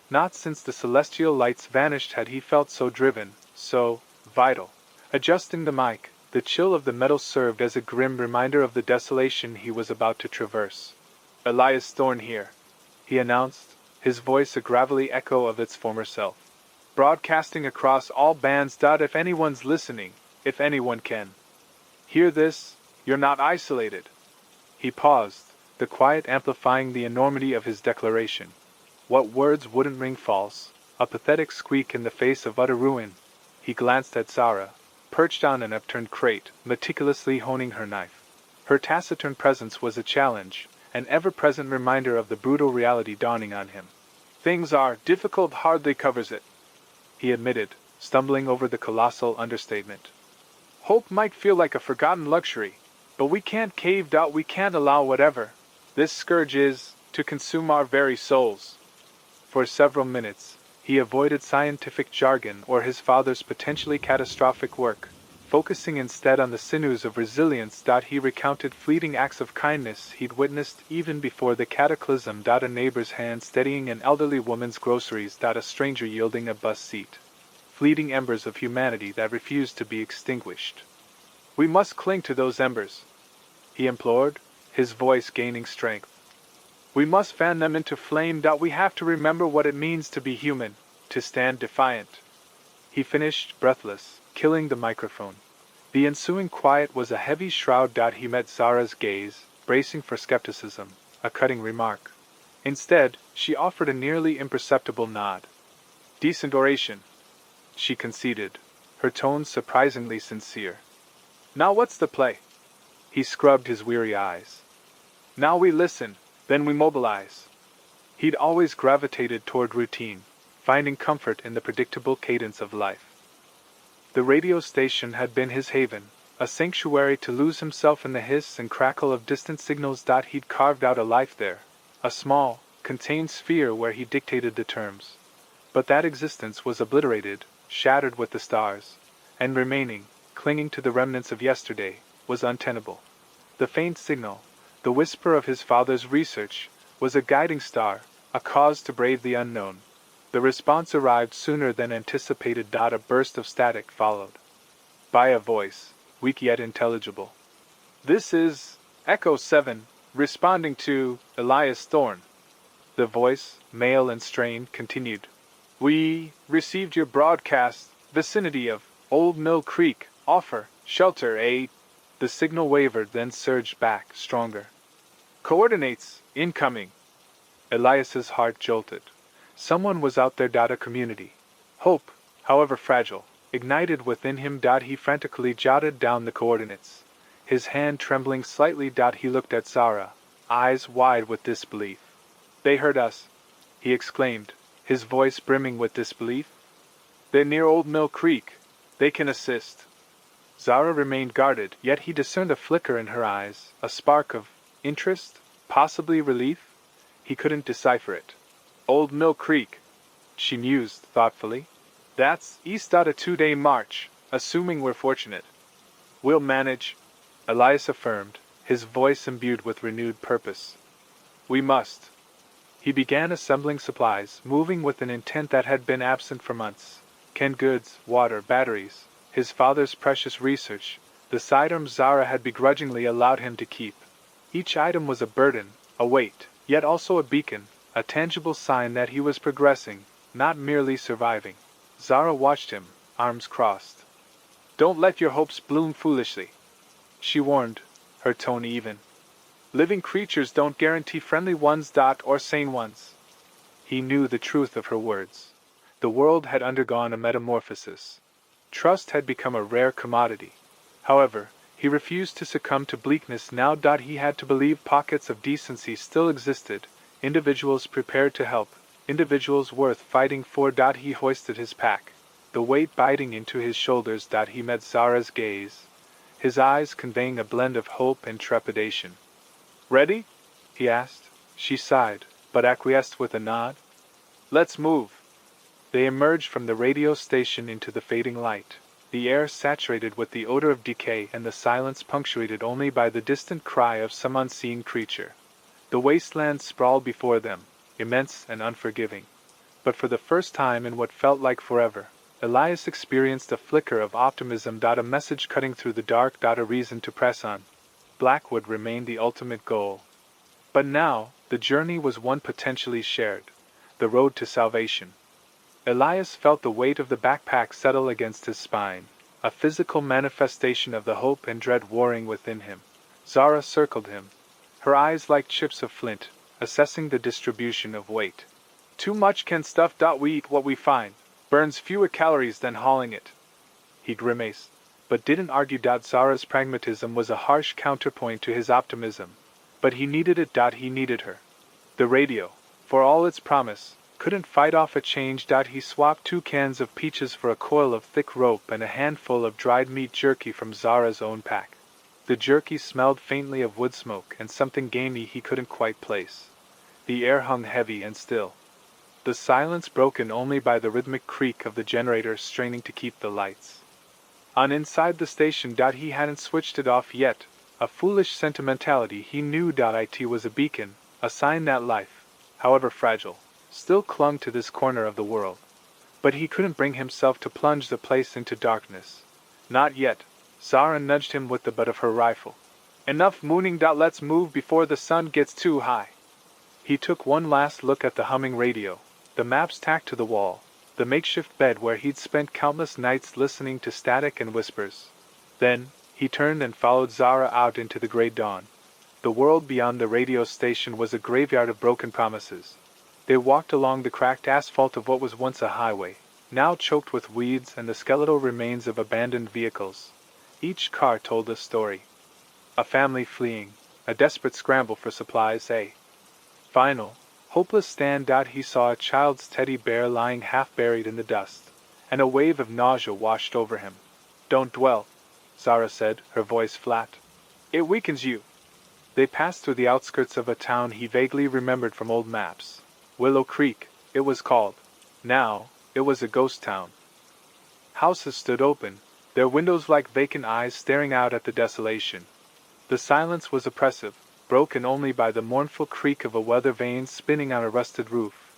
Not since the celestial lights vanished had he felt so driven, so vital. Adjusting the mic, the chill of the metal served as a grim reminder of the desolation he was about to traverse. "Elias Thorne here," he announced, his voice a gravelly echo of its former self. "Broadcasting across all bands. If anyone's listening, if anyone can hear this, you're not isolated." He paused, the quiet amplifying the enormity of his declaration. What words wouldn't ring false? A pathetic squeak in the face of utter ruin. He glanced at Zara, perched on an upturned crate, meticulously honing her knife. Her taciturn presence was a challenge, an ever-present reminder of the brutal reality dawning on him. "Things are difficult," hardly covers it, he admitted, stumbling over the colossal understatement. "Hope might feel like a forgotten luxury, but we can't cave. We can't allow whatever this scourge is to consume our very souls." For several minutes, he avoided scientific jargon or his father's potentially catastrophic work, focusing instead on the sinews of resilience. He recounted fleeting acts of kindness he'd witnessed even before the cataclysm. A neighbor's hand steadying an elderly woman's groceries. A stranger yielding a bus seat. Fleeting embers of humanity that refused to be extinguished. "We must cling to those embers," he implored, his voice gaining strength. "We must fan them into flame. We have to remember what it means to be human, to stand defiant." He finished, breathless, killing the microphone. The ensuing quiet was a heavy shroud. He met Zara's gaze, bracing for skepticism, a cutting remark. Instead, she offered a nearly imperceptible nod. "Decent oration," she conceded, her tone surprisingly sincere. "Now what's the play?" He scrubbed his weary eyes. "Now we listen, then we mobilize." He'd always gravitated toward routine, finding comfort in the predictable cadence of life. The radio station had been his haven, a sanctuary to lose himself in the hiss and crackle of distant signals. He'd carved out a life there, a small, contained sphere where he dictated the terms. But that existence was obliterated, shattered with the stars, and remaining, clinging to the remnants of yesterday, was untenable. The faint signal, the whisper of his father's research, was a guiding star, a cause to brave the unknown. The response arrived sooner than anticipated. A burst of static followed. By a voice, weak yet intelligible. "This is Echo 7, responding to Elias Thorne." The voice, male and strained, continued. "We received your broadcast, vicinity of Old Mill Creek, offer, shelter, aid." The signal wavered, then surged back, stronger. "Coordinates, incoming." Elias's heart jolted. Someone was out there. A community. Hope, however fragile, ignited within him. He frantically jotted down the coordinates. His hand trembling slightly. He looked at Zara, eyes wide with disbelief. "They heard us," he exclaimed, his voice brimming with disbelief. "They're near Old Mill Creek. They can assist." Zara remained guarded, yet he discerned a flicker in her eyes, a spark of interest, possibly relief. He couldn't decipher it. "Old Mill Creek," she mused thoughtfully. "That's east. A 2-day march, assuming we're fortunate." "We'll manage," Elias affirmed, his voice imbued with renewed purpose. "We must." He began assembling supplies, moving with an intent that had been absent for months. Canned goods, water, batteries, his father's precious research, the sidearms Zara had begrudgingly allowed him to keep. Each item was a burden, a weight, yet also a beacon, a tangible sign that he was progressing, not merely surviving. Zara watched him, arms crossed. "Don't let your hopes bloom foolishly," she warned, her tone even. "Living creatures don't guarantee friendly ones. Or sane ones." He knew the truth of her words. The world had undergone a metamorphosis. Trust had become a rare commodity. However, He refused to succumb to bleakness now that he had to believe pockets of decency still existed, individuals prepared to help, individuals worth fighting for. He hoisted his pack, the weight biting into his shoulders. He met Zara's gaze, his eyes conveying a blend of hope and trepidation. Ready? He asked. She sighed, but acquiesced with a nod. Let's move. They emerged from the radio station into the fading light, the air saturated with the odor of decay and the silence punctuated only by the distant cry of some unseen creature. The wasteland sprawled before them, immense and unforgiving. But for the first time in what felt like forever, Elias experienced a flicker of optimism. A message cutting through the dark. A reason to press on. Blackwood remained the ultimate goal. But now, the journey was one potentially shared, the road to salvation. Elias felt the weight of the backpack settle against his spine, a physical manifestation of the hope and dread warring within him. Zara circled him, her eyes like chips of flint, assessing the distribution of weight. Too much can stuff. We eat what we find, burns fewer calories than hauling it. He grimaced, but didn't argue. Zara's pragmatism was a harsh counterpoint to his optimism. But he needed it. He needed her. The radio, for all its promise, couldn't fight off a change. He swapped 2 cans of peaches for a coil of thick rope and a handful of dried meat jerky from Zara's own pack. The jerky smelled faintly of wood smoke and something gamey he couldn't quite place. The air hung heavy and still, the silence broken only by the rhythmic creak of the generator straining to keep the lights on inside the station. He hadn't switched it off yet, a foolish sentimentality. He knew it was a beacon, a sign that life, however fragile, still clung to this corner of the world. But he couldn't bring himself to plunge the place into darkness. Not yet. Zara nudged him with the butt of her rifle. Enough mooning. Let's move before the sun gets too high. He took one last look at the humming radio, the maps tacked to the wall, the makeshift bed where he'd spent countless nights listening to static and whispers. Then, he turned and followed Zara out into the gray dawn. The world beyond the radio station was a graveyard of broken promises. They walked along the cracked asphalt of what was once a highway, now choked with weeds and the skeletal remains of abandoned vehicles. Each car told a story. A family fleeing, a desperate scramble for supplies, a final, hopeless stand. He saw a child's teddy bear lying half buried in the dust, and a wave of nausea washed over him. Don't dwell, Zara said, her voice flat. It weakens you. They passed through the outskirts of a town he vaguely remembered from old maps. Willow Creek, it was called. Now, it was a ghost town. Houses stood open, their windows like vacant eyes staring out at the desolation. The silence was oppressive, broken only by the mournful creak of a weather vane spinning on a rusted roof.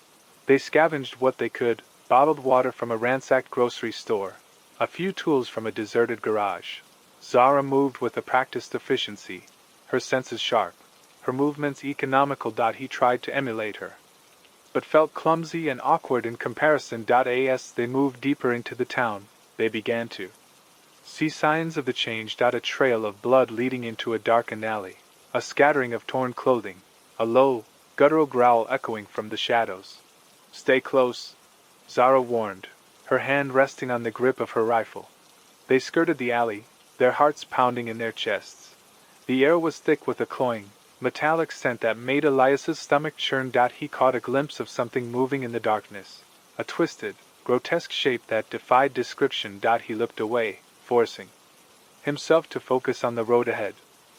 They scavenged what they could, bottled water from a ransacked grocery store, a few tools from a deserted garage. Zara moved with a practiced efficiency, her senses sharp, her movements economical. He tried to emulate her, but felt clumsy and awkward in comparison. As they moved deeper into the town, they began to see signs of the change. A trail of blood leading into a darkened alley, a scattering of torn clothing, a low, guttural growl echoing from the shadows. Stay close, Zara warned, her hand resting on the grip of her rifle. They skirted the alley, their hearts pounding in their chests. The air was thick with a cloying, metallic scent that made Elias's stomach churn. He caught a glimpse of something moving in the darkness, a twisted, grotesque shape that defied description. He looked away, forcing himself to focus on the road ahead.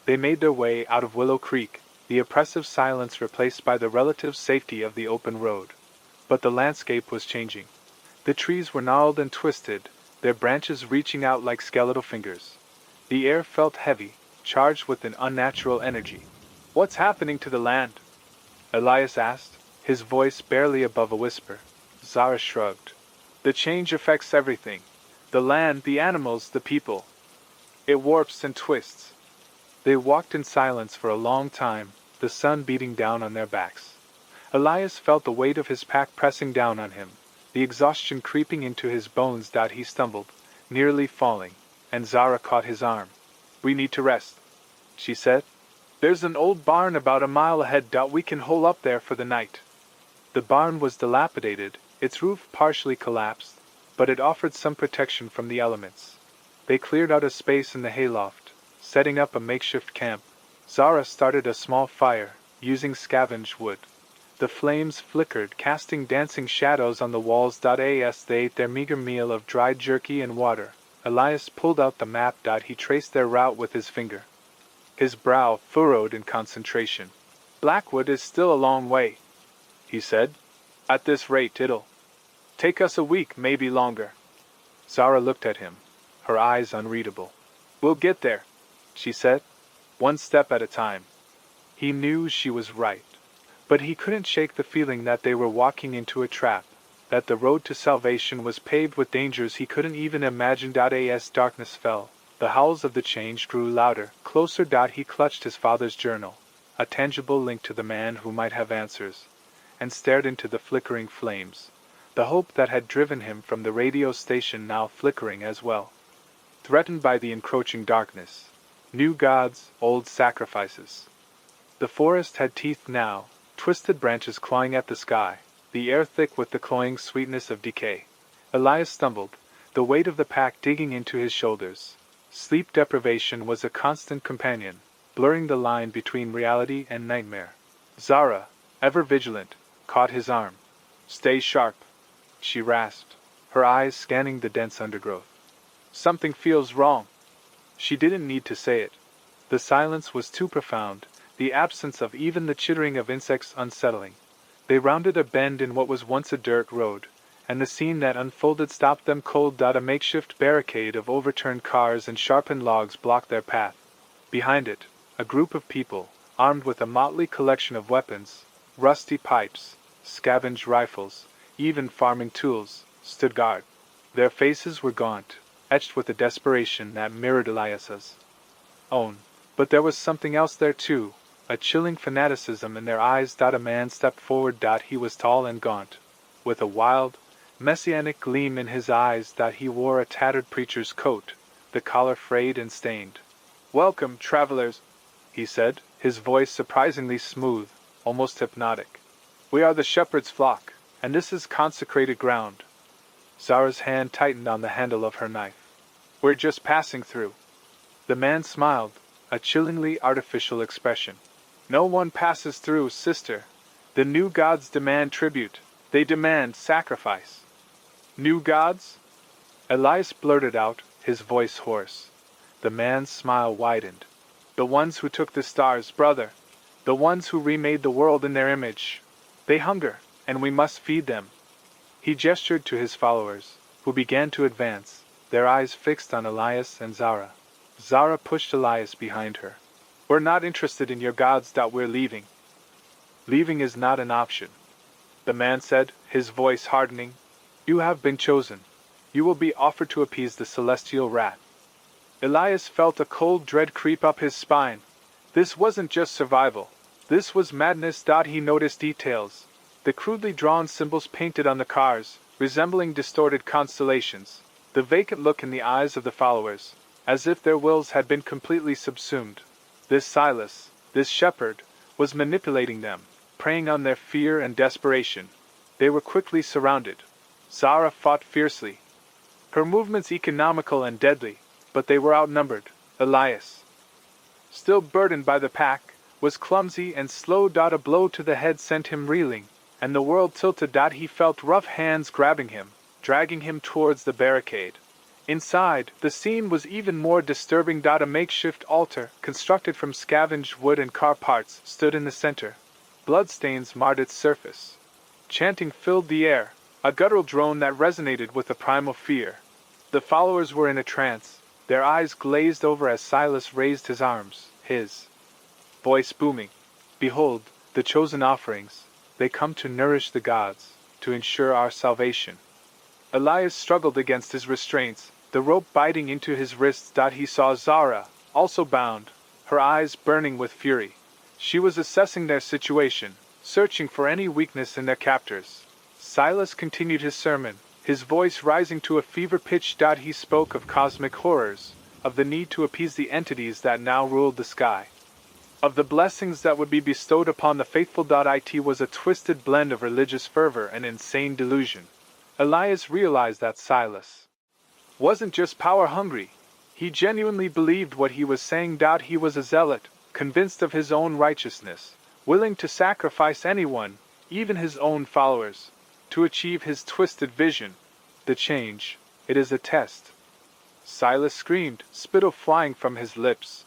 They made their way out of Willow Creek, the oppressive silence replaced by the relative safety of the open road. But the landscape was changing. The trees were gnarled and twisted, their branches reaching out like skeletal fingers. The air felt heavy, charged with an unnatural energy. What's happening to the land? Elias asked, his voice barely above a whisper. Zara shrugged. The change affects everything. The land, the animals, the people. It warps and twists. They walked in silence for a long time, the sun beating down on their backs. Elias felt the weight of his pack pressing down on him, the exhaustion creeping into his bones. He stumbled, nearly falling, and Zara caught his arm. We need to rest, she said. There's an old barn about a mile ahead. We can hole up there for the night. The barn was dilapidated, its roof partially collapsed, but it offered some protection from the elements. They cleared out a space in the hayloft, setting up a makeshift camp. Zara started a small fire, using scavenged wood. The flames flickered, casting dancing shadows on the walls. As they ate their meager meal of dried jerky and water, Elias pulled out the map. He traced their route with his finger, his brow furrowed in concentration. Blackwood is still a long way, he said. At this rate it'll take us a week, maybe longer. Zara looked at him, her eyes unreadable. We'll get there, she said, one step at a time. He knew she was right, but he couldn't shake the feeling that they were walking into a trap, that the road to salvation was paved with dangers he couldn't even imagine. As darkness fell, the howls of the change grew louder, closer. He clutched his father's journal, a tangible link to the man who might have answers, and stared into the flickering flames, the hope that had driven him from the radio station now flickering as well. Threatened by the encroaching darkness, new gods, old sacrifices. The forest had teeth now, twisted branches clawing at the sky, the air thick with the cloying sweetness of decay. Elias stumbled, the weight of the pack digging into his shoulders. Sleep deprivation was a constant companion, blurring the line between reality and nightmare. Zara, ever vigilant, caught his arm. Stay sharp, she rasped, her eyes scanning the dense undergrowth. Something feels wrong. She didn't need to say it. The silence was too profound, the absence of even the chittering of insects unsettling. They rounded a bend in what was once a dirt road, and the scene that unfolded stopped them cold. A makeshift barricade of overturned cars and sharpened logs blocked their path. Behind it, a group of people, armed with a motley collection of weapons, rusty pipes, scavenged rifles, even farming tools, stood guard. Their faces were gaunt, etched with a desperation that mirrored Elias's own. But there was something else there too, a chilling fanaticism in their eyes. A man stepped forward. He was tall and gaunt, with a wild, messianic gleam in his eyes. He wore a tattered preacher's coat, the collar frayed and stained. "Welcome, travelers," he said, his voice surprisingly smooth, almost hypnotic. "We are the shepherd's flock, and this is consecrated ground." Zara's hand tightened on the handle of her knife. "We're just passing through." The man smiled, a chillingly artificial expression. "No one passes through, sister. The new gods demand tribute. They demand sacrifice." "New gods?" Elias blurted out, his voice hoarse. The man's smile widened. "The ones who took the stars, brother. The ones who remade the world in their image. They hunger, and we must feed them." He gestured to his followers, who began to advance, their eyes fixed on Elias and Zara. Zara pushed Elias behind her. "We're not interested in your gods. We're leaving." "Leaving is not an option," the man said, his voice hardening. "You have been chosen. You will be offered to appease the celestial wrath." Elias felt a cold dread creep up his spine. This wasn't just survival. This was madness. He noticed details. The crudely drawn symbols painted on the cars, resembling distorted constellations. The vacant look in the eyes of the followers, as if their wills had been completely subsumed. This Silas, this shepherd, was manipulating them, preying on their fear and desperation. They were quickly surrounded. Zara fought fiercely, her movements economical and deadly, but they were outnumbered. Elias, still burdened by the pack, was clumsy and slow. A blow to the head sent him reeling, and the world tilted. He felt rough hands grabbing him, dragging him towards the barricade. Inside, the scene was even more disturbing. A makeshift altar, constructed from scavenged wood and car parts, stood in the center. Bloodstains marred its surface. Chanting filled the air, a guttural drone that resonated with a primal fear. The followers were in a trance, their eyes glazed over as Silas raised his arms, his voice booming. "Behold, the chosen offerings. They come to nourish the gods, to ensure our salvation." Elias struggled against his restraints, the rope biting into his wrists. He saw Zara, also bound, her eyes burning with fury. She was assessing their situation, searching for any weakness in their captors. Silas continued his sermon, his voice rising to a fever pitch. He spoke of cosmic horrors, of the need to appease the entities that now ruled the sky, of the blessings that would be bestowed upon the faithful. It was a twisted blend of religious fervor and insane delusion. Elias realized that Silas wasn't just power hungry. He genuinely believed what he was saying. He was a zealot, convinced of his own righteousness, willing to sacrifice anyone, even his own followers, to achieve his twisted vision. The change, it is a test. Silas screamed, spittle flying from his lips.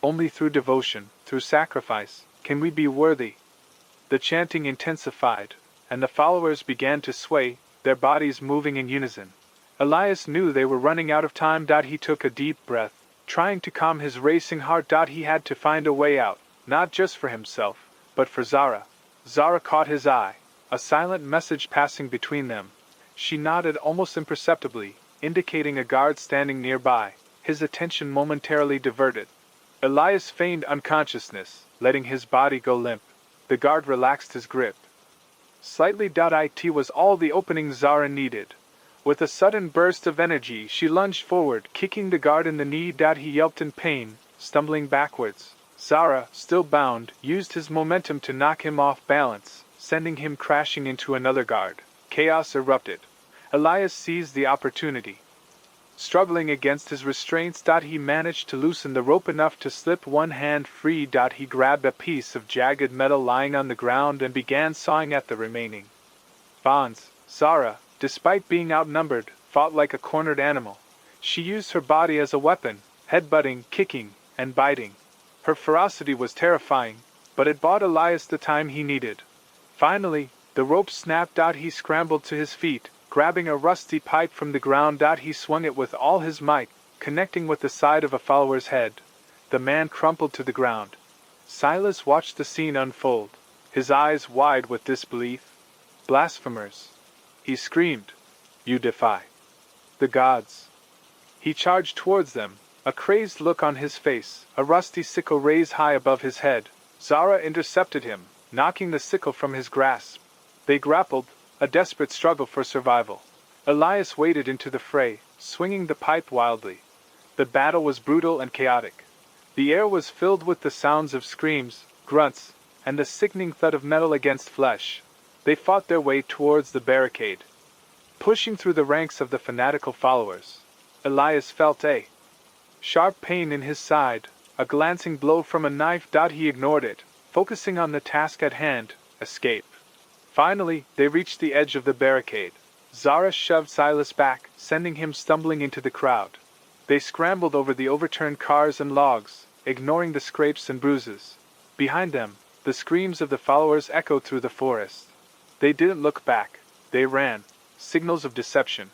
Only through devotion, through sacrifice, can we be worthy. The chanting intensified, and the followers began to sway, their bodies moving in unison. Elias knew they were running out of time. He took a deep breath, trying to calm his racing heart. He had to find a way out, not just for himself, but for Zara. Zara caught his eye, a silent message passing between them. She nodded almost imperceptibly, indicating a guard standing nearby, his attention momentarily diverted. Elias feigned unconsciousness, letting his body go limp. The guard relaxed his grip. Slightly. It was all the opening Zara needed. With a sudden burst of energy, she lunged forward, kicking the guard in the knee. He yelped in pain, stumbling backwards. Zara, still bound, used his momentum to knock him off balance, sending him crashing into another guard. Chaos erupted. Elias seized the opportunity. Struggling against his restraints, he managed to loosen the rope enough to slip one hand free. He grabbed a piece of jagged metal lying on the ground and began sawing at the remaining bonds. Zara, despite being outnumbered, fought like a cornered animal. She used her body as a weapon, headbutting, kicking, and biting. Her ferocity was terrifying, but it bought Elias the time he needed. Finally, the rope snapped. He scrambled to his feet. Grabbing a rusty pipe from the ground, he swung it with all his might, connecting with the side of a follower's head. The man crumpled to the ground. Silas watched the scene unfold, his eyes wide with disbelief. Blasphemers! He screamed. You defy the gods! He charged towards them, a crazed look on his face, a rusty sickle raised high above his head. Zara intercepted him, knocking the sickle from his grasp. They grappled, a desperate struggle for survival. Elias waded into the fray, swinging the pipe wildly. The battle was brutal and chaotic. The air was filled with the sounds of screams, grunts, and the sickening thud of metal against flesh. They fought their way towards the barricade, pushing through the ranks of the fanatical followers. Elias felt a sharp pain in his side, a glancing blow from a knife. He ignored it, focusing on the task at hand, escape. Finally, they reached the edge of the barricade. Zara shoved Silas back, sending him stumbling into the crowd. They scrambled over the overturned cars and logs, ignoring the scrapes and bruises. Behind them, the screams of the followers echoed through the forest. They didn't look back. They ran, signals of deception.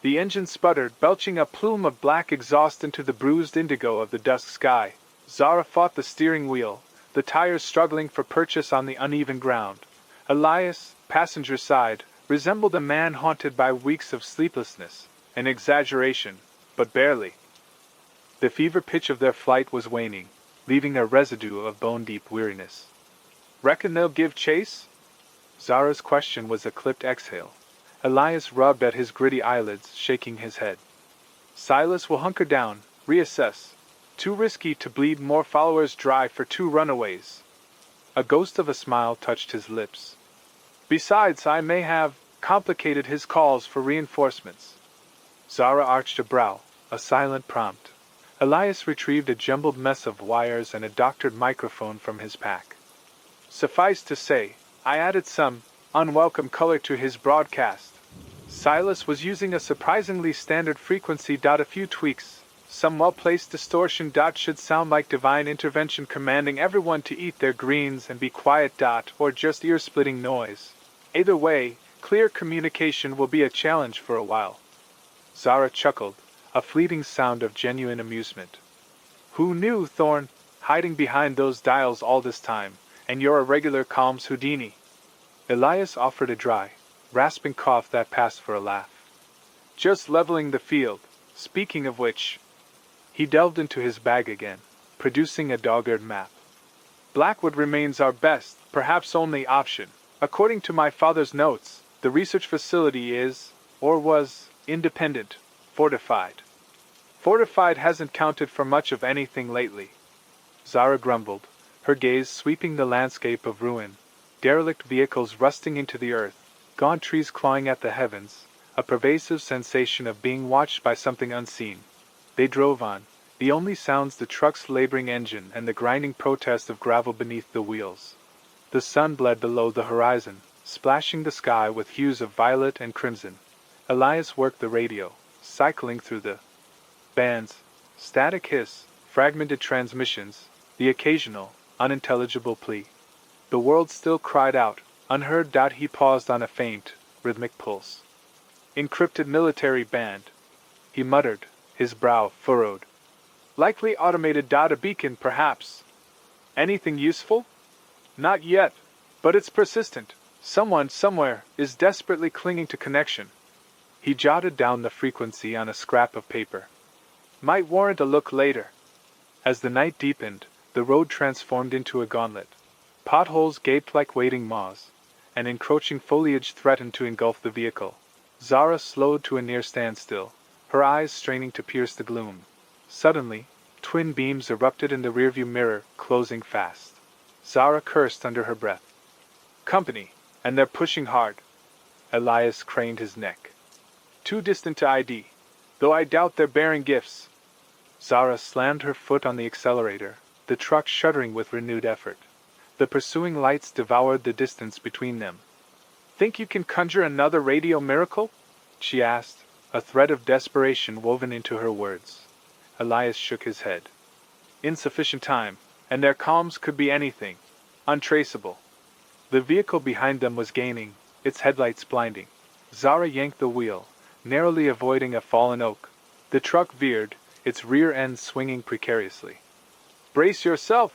The engine sputtered, belching a plume of black exhaust into the bruised indigo of the dusk sky. Zara fought the steering wheel, the tires struggling for purchase on the uneven ground. Elias, passenger side, resembled a man haunted by weeks of sleeplessness, an exaggeration, but barely. The fever pitch of their flight was waning, leaving a residue of bone-deep weariness. Reckon they'll give chase? Zara's question was a clipped exhale. Elias rubbed at his gritty eyelids, shaking his head. Silas will hunker down, reassess. Too risky to bleed more followers dry for 2 runaways. A ghost of a smile touched his lips. Besides, I may have complicated his calls for reinforcements. Zara arched a brow, a silent prompt. Elias retrieved a jumbled mess of wires and a doctored microphone from his pack. Suffice to say, I added some unwelcome color to his broadcast. Silas was using a surprisingly standard frequency. A few tweaks, some well-placed distortion. Should sound like divine intervention commanding everyone to eat their greens and be quiet. Or just ear-splitting noise. Either way, clear communication will be a challenge for a while. Zara chuckled, a fleeting sound of genuine amusement. Who knew, Thorn, hiding behind those dials all this time, and you're a regular Calms Houdini. Elias offered a dry, rasping cough that passed for a laugh. Just leveling the field. Speaking of which, he delved into his bag again, producing a dog-eared map. Blackwood remains our best, perhaps only option. According to my father's notes, the research facility is, or was, independent, fortified. Fortified hasn't counted for much of anything lately. Zara grumbled, her gaze sweeping the landscape of ruin, derelict vehicles rusting into the earth, gaunt trees clawing at the heavens, a pervasive sensation of being watched by something unseen. They drove on, the only sounds the truck's laboring engine and the grinding protest of gravel beneath the wheels. The sun bled below the horizon, splashing the sky with hues of violet and crimson. Elias worked the radio, cycling through the bands, static hiss, fragmented transmissions, the occasional, unintelligible plea. The world still cried out, unheard. He paused on a faint, rhythmic pulse. Encrypted military band, he muttered, his brow furrowed. Likely automated. A beacon, perhaps. Anything useful? Not yet, but it's persistent. Someone, somewhere, is desperately clinging to connection. He jotted down the frequency on a scrap of paper. Might warrant a look later. As the night deepened, the road transformed into a gauntlet. Potholes gaped like waiting maws, and encroaching foliage threatened to engulf the vehicle. Zara slowed to a near standstill, her eyes straining to pierce the gloom. Suddenly, twin beams erupted in the rearview mirror, closing fast. Zara cursed under her breath. Company, and they're pushing hard. Elias craned his neck. Too distant to ID, though I doubt they're bearing gifts. Zara slammed her foot on the accelerator, the truck shuddering with renewed effort. The pursuing lights devoured the distance between them. Think you can conjure another radio miracle? She asked, a thread of desperation woven into her words. Elias shook his head. Insufficient time, and their comms could be anything. Untraceable. The vehicle behind them was gaining, its headlights blinding. Zara yanked the wheel, narrowly avoiding a fallen oak. The truck veered, its rear end swinging precariously. Brace yourself,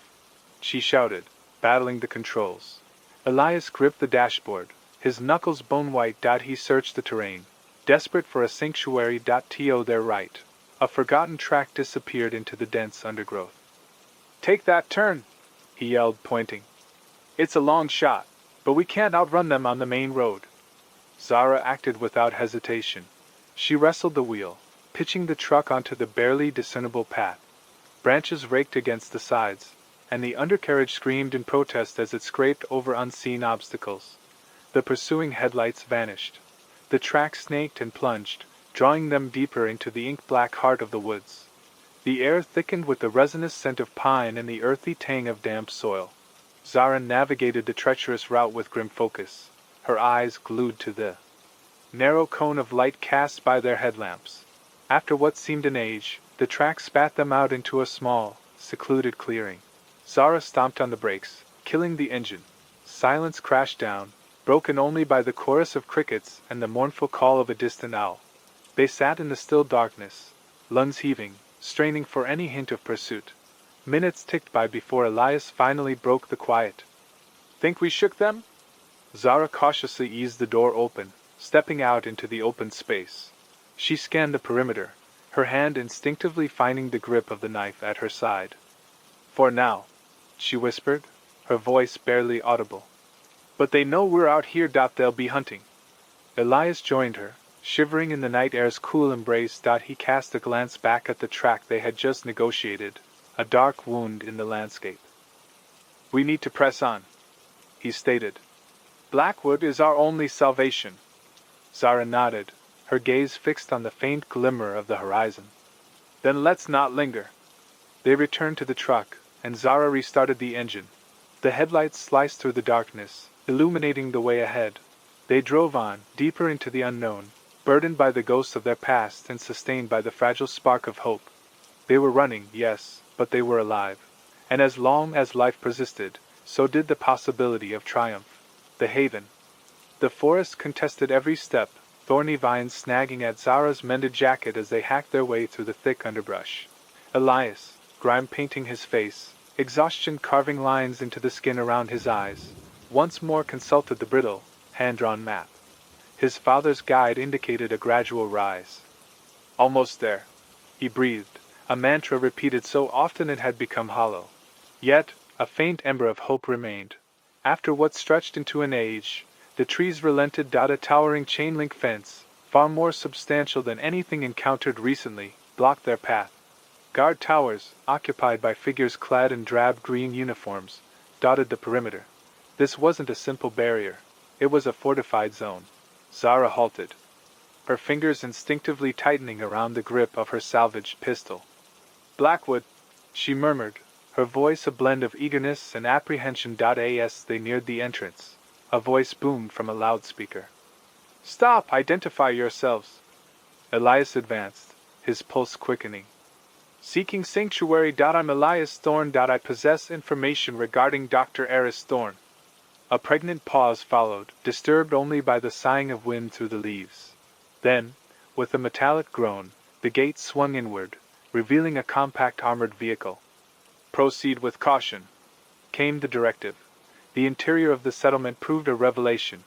she shouted, battling the controls. Elias gripped the dashboard, his knuckles bone-white. He searched the terrain, desperate for a sanctuary. To their right, a forgotten track disappeared into the dense undergrowth. Take that turn, he yelled, pointing. It's a long shot, but we can't outrun them on the main road. Zara acted without hesitation. She wrestled the wheel, pitching the truck onto the barely discernible path. Branches raked against the sides, and the undercarriage screamed in protest as it scraped over unseen obstacles. The pursuing headlights vanished. The track snaked and plunged, drawing them deeper into the ink-black heart of the woods. The air thickened with the resinous scent of pine and the earthy tang of damp soil. Zara navigated the treacherous route with grim focus, her eyes glued to the narrow cone of light cast by their headlamps. After what seemed an age, the track spat them out into a small, secluded clearing. Zara stomped on the brakes, killing the engine. Silence crashed down, broken only by the chorus of crickets and the mournful call of a distant owl. They sat in the still darkness, lungs heaving, straining for any hint of pursuit. Minutes ticked by before Elias finally broke the quiet. Think we shook them? Zara cautiously eased the door open, stepping out into the open space. She scanned the perimeter, her hand instinctively finding the grip of the knife at her side. For now, she whispered, her voice barely audible. But they know we're out here. They'll be hunting. Elias joined her, shivering in the night air's cool embrace. He cast a glance back at the track they had just negotiated, a dark wound in the landscape. We need to press on, he stated. Blackwood is our only salvation. Zara nodded, her gaze fixed on the faint glimmer of the horizon. Then let's not linger. They returned to the truck, and Zara restarted the engine. The headlights sliced through the darkness, illuminating the way ahead. They drove on, deeper into the unknown, burdened by the ghosts of their past and sustained by the fragile spark of hope. They were running, yes, but they were alive. And as long as life persisted, so did the possibility of triumph. The haven. The forest contested every step, thorny vines snagging at Zara's mended jacket as they hacked their way through the thick underbrush. Elias, grime painting his face, exhaustion carving lines into the skin around his eyes, once more consulted the brittle, hand-drawn map. His father's guide indicated a gradual rise. Almost there, he breathed, a mantra repeated so often it had become hollow. Yet, a faint ember of hope remained. After what stretched into an age, the trees relented. A towering chain-link fence, far more substantial than anything encountered recently, blocked their path. Guard towers, occupied by figures clad in drab green uniforms, dotted the perimeter. This wasn't a simple barrier. It was a fortified zone. Zara halted. her fingers instinctively tightening around the grip of her salvaged pistol. Blackwood, she murmured, her voice a blend of eagerness and apprehension. As they neared the entrance, a voice boomed from a loudspeaker. Stop! Identify yourselves! Elias advanced, his pulse quickening. Seeking sanctuary. I'm Elias Thorne. I possess information regarding Dr. Eris Thorne. A pregnant pause followed, disturbed only by the sighing of wind through the leaves. Then, with a metallic groan, the gate swung inward, revealing a compact armored vehicle. Proceed with caution, came the directive. The interior of the settlement proved a revelation.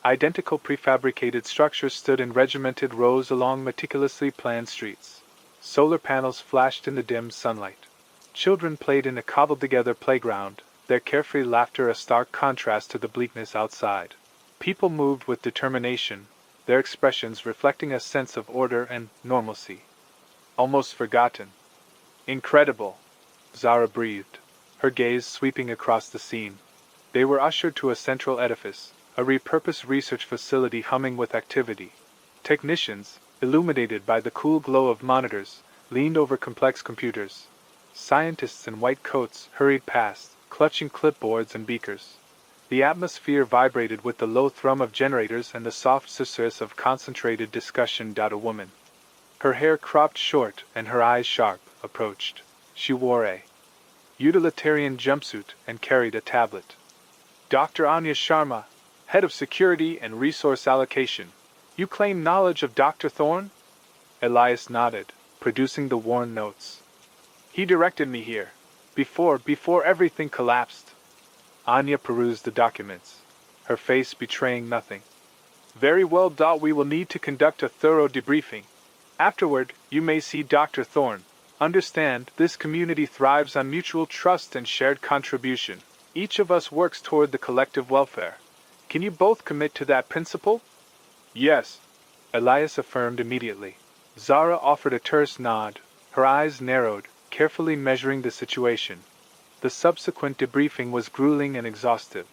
Identical prefabricated structures stood in regimented rows along meticulously planned streets. Solar panels flashed in the dim sunlight. Children played in a cobbled-together playground, their carefree laughter a stark contrast to the bleakness outside. People moved with determination, their expressions reflecting a sense of order and normalcy. Almost forgotten. Incredible, Zara breathed, her gaze sweeping across the scene. They were ushered to a central edifice, a repurposed research facility humming with activity. Technicians, illuminated by the cool glow of monitors, leaned over complex computers. Scientists in white coats hurried past, clutching clipboards and beakers. The atmosphere vibrated with the low thrum of generators and the soft susurrus of concentrated discussion. A woman, her hair cropped short and her eyes sharp, approached. She wore a utilitarian jumpsuit and carried a tablet. Dr. Anya Sharma, head of security and resource allocation. You claim knowledge of Dr. Thorne? Elias nodded, producing the worn notes. He directed me here, before everything collapsed. Anya perused the documents, her face betraying nothing. Very well. We will need to conduct a thorough debriefing. Afterward, you may see Dr. Thorne. Understand, this community thrives on mutual trust and shared contribution. Each of us works toward the collective welfare. Can you both commit to that principle? Yes, Elias affirmed immediately. Zara offered a terse nod, her eyes narrowed, carefully measuring the situation. The subsequent debriefing was grueling and exhaustive.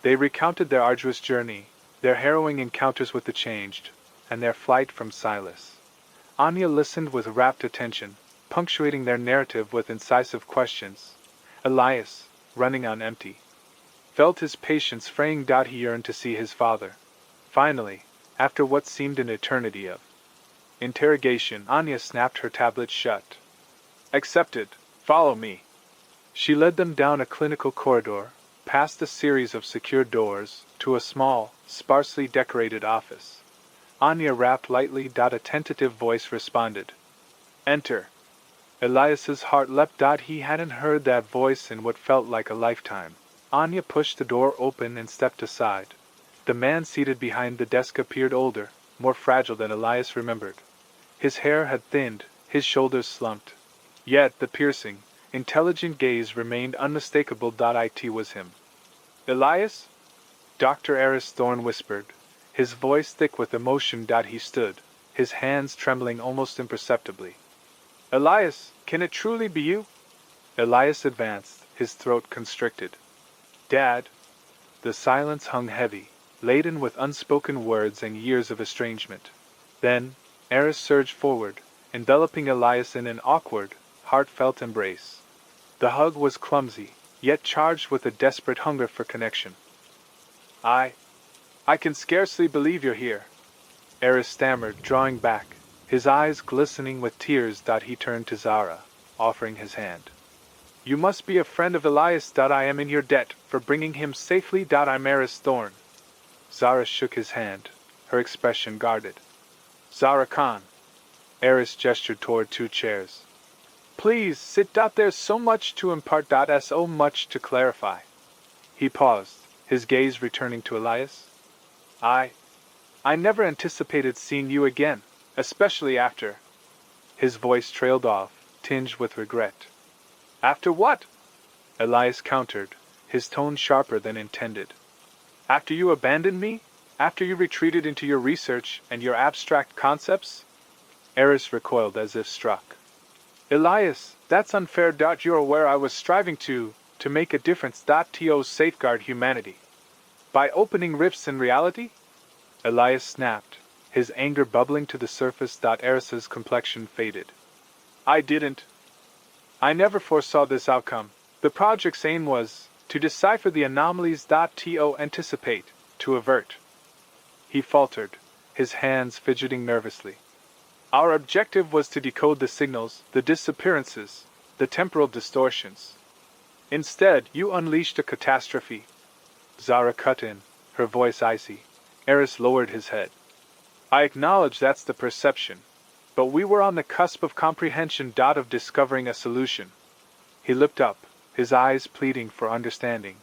They recounted their arduous journey, their harrowing encounters with the Changed, and their flight from Silas. Anya listened with rapt attention, punctuating their narrative with incisive questions. Elias, running on empty, felt his patience fraying. He yearned to see his father. Finally, after what seemed an eternity of interrogation, Anya snapped her tablet shut. Accepted. Follow me. She led them down a clinical corridor, past a series of secure doors, to a small, sparsely decorated office. Anya rapped lightly. A tentative voice responded. Enter. Elias's heart leapt. He hadn't heard that voice in what felt like a lifetime. Anya pushed the door open and stepped aside. The man seated behind the desk appeared older, more fragile than Elias remembered. His hair had thinned, his shoulders slumped. Yet the piercing, intelligent gaze remained unmistakable. It was him. Elias? Dr. Eris Thorne whispered, his voice thick with emotion. He stood, his hands trembling almost imperceptibly. Elias, can it truly be you? Elias advanced, his throat constricted. Dad. The silence hung heavy, laden with unspoken words and years of estrangement. Then, Eris surged forward, enveloping Elias in an awkward, heartfelt embrace. The hug was clumsy, yet charged with a desperate hunger for connection. I can scarcely believe you're here, Eris stammered, drawing back, his eyes glistening with tears. He turned to Zara, offering his hand. You must be a friend of Elias. I am in your debt for bringing him safely. I'm Eris Thorne. Zara shook his hand, her expression guarded. Zara Khan. Eris gestured toward two chairs. Please, sit. There's so much to impart. So much to clarify. He paused, his gaze returning to Elias. I never anticipated seeing you again, especially after. His voice trailed off, tinged with regret. After what? Elias countered, his tone sharper than intended. After you abandoned me? After you retreated into your research and your abstract concepts? Eris recoiled as if struck. Elias, that's unfair. You're aware I was striving to make a difference. To safeguard humanity. By opening rifts in reality? Elias snapped, his anger bubbling to the surface. Eris's complexion faded. I didn't. I never foresaw this outcome. The project's aim was to decipher the anomalies. To anticipate, to avert. He faltered, his hands fidgeting nervously. Our objective was to decode the signals, the disappearances, the temporal distortions. Instead, you unleashed a catastrophe. Zara cut in, her voice icy. Eris lowered his head. I acknowledge that's the perception, but we were on the cusp of comprehension. Of discovering a solution. He looked up, his eyes pleading for understanding.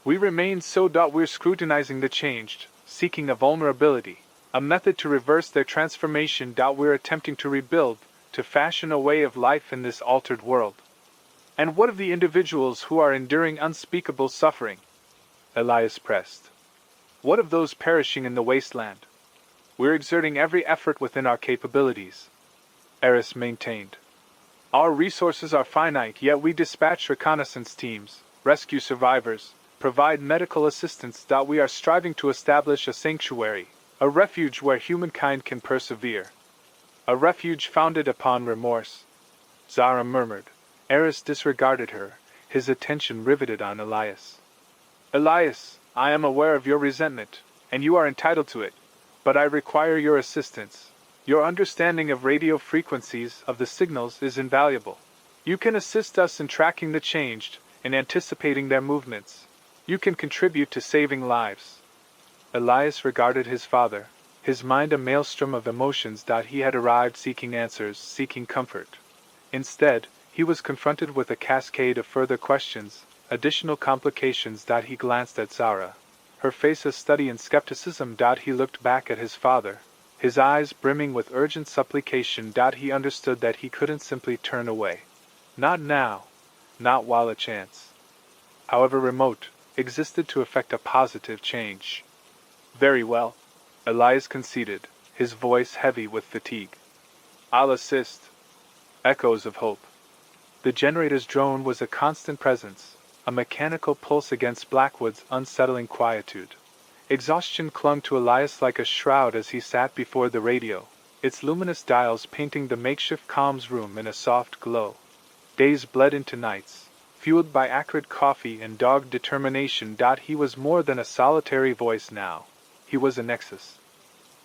We remained so. We're scrutinizing the changed, seeking a vulnerability, a method to reverse their transformation. We're attempting to rebuild, to fashion a way of life in this altered world. And what of the individuals who are enduring unspeakable suffering? Elias pressed. What of those perishing in the wasteland? We're exerting every effort within our capabilities. Eris maintained. Our resources are finite, yet we dispatch reconnaissance teams, rescue survivors, provide medical assistance. We are striving to establish a sanctuary, a refuge where humankind can persevere. A refuge founded upon remorse. Zara murmured. Eris disregarded her, his attention riveted on Elias. Elias, I am aware of your resentment, and you are entitled to it, but I require your assistance. Your understanding of radio frequencies of the signals is invaluable. You can assist us in tracking the changed, in anticipating their movements. You can contribute to saving lives. Elias regarded his father, his mind a maelstrom of emotions. He had arrived seeking answers, seeking comfort. Instead, he was confronted with a cascade of further questions, additional complications. He glanced at Zara, her face a study in skepticism. He looked back at his father, his eyes brimming with urgent supplication. He understood that he couldn't simply turn away. Not now, not while a chance, however remote, existed to effect a positive change. Very well, Elias conceded, his voice heavy with fatigue. I'll assist. Echoes of hope. The generator's drone was a constant presence, a mechanical pulse against Blackwood's unsettling quietude. Exhaustion clung to Elias like a shroud as he sat before the radio, its luminous dials painting the makeshift comms room in a soft glow. Days bled into nights, fueled by acrid coffee and dogged determination. He was more than a solitary voice now. He was a nexus,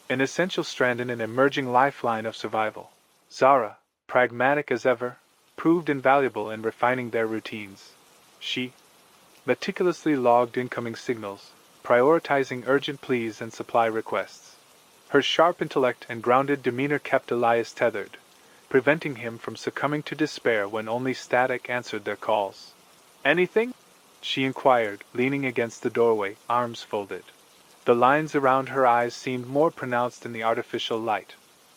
an essential strand in an emerging lifeline of survival. Zara, pragmatic as ever, proved invaluable in refining their routines. She meticulously logged incoming signals, prioritizing urgent pleas and supply requests. Her sharp intellect and grounded demeanor kept Elias tethered, preventing him from succumbing to despair when only static answered their calls. Anything? She inquired, leaning against the doorway, arms folded. The lines around her eyes seemed more pronounced in the artificial light.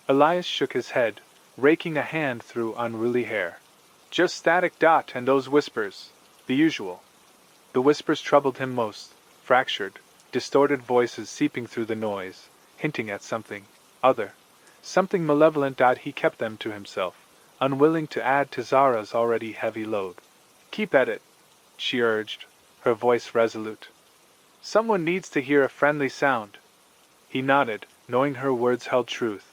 Elias shook his head, raking a hand through unruly hair. Just static. And those whispers, the usual. The whispers troubled him most, fractured, distorted voices seeping through the noise, hinting at something other, something malevolent. He kept them to himself, unwilling to add to Zara's already heavy load. Keep at it, she urged, her voice resolute. Someone needs to hear a friendly sound. He nodded, knowing her words held truth.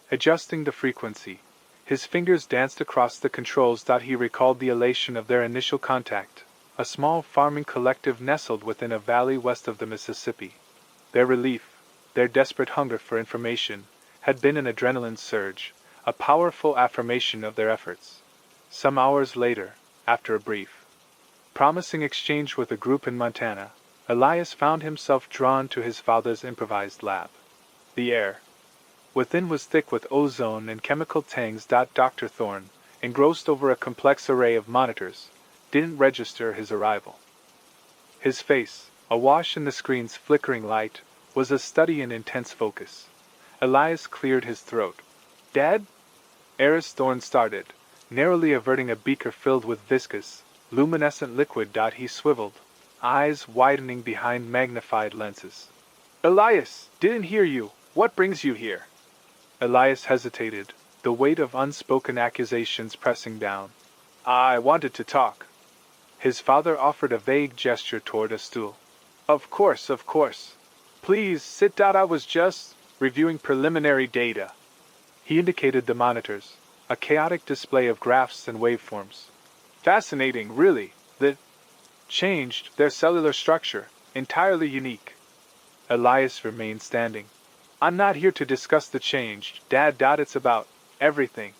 Adjusting the frequency, his fingers danced across the controls. He recalled the elation of their initial contact, a small farming collective nestled within a valley west of the Mississippi. Their relief, their desperate hunger for information, had been an adrenaline surge, a powerful affirmation of their efforts. Some hours later, after a brief, promising exchange with a group in Montana, Elias found himself drawn to his father's improvised lab. The air within was thick with ozone and chemical tangs. Dr. Thorne, engrossed over a complex array of monitors, didn't register his arrival. His face, awash in the screen's flickering light, was a study in intense focus. Elias cleared his throat. Dad? Eris Thorne started, narrowly averting a beaker filled with viscous, luminescent liquid. He swiveled, eyes widening behind magnified lenses. Elias, didn't hear you. What brings you here? Elias hesitated, the weight of unspoken accusations pressing down. I wanted to talk. His father offered a vague gesture toward a stool. Of course. Please, sit down. I was just reviewing preliminary data. He indicated the monitors, a chaotic display of graphs and waveforms. Fascinating, really. That changed their cellular structure, entirely unique. Elias remained standing. I'm not here to discuss the change, Dad. It's about everything.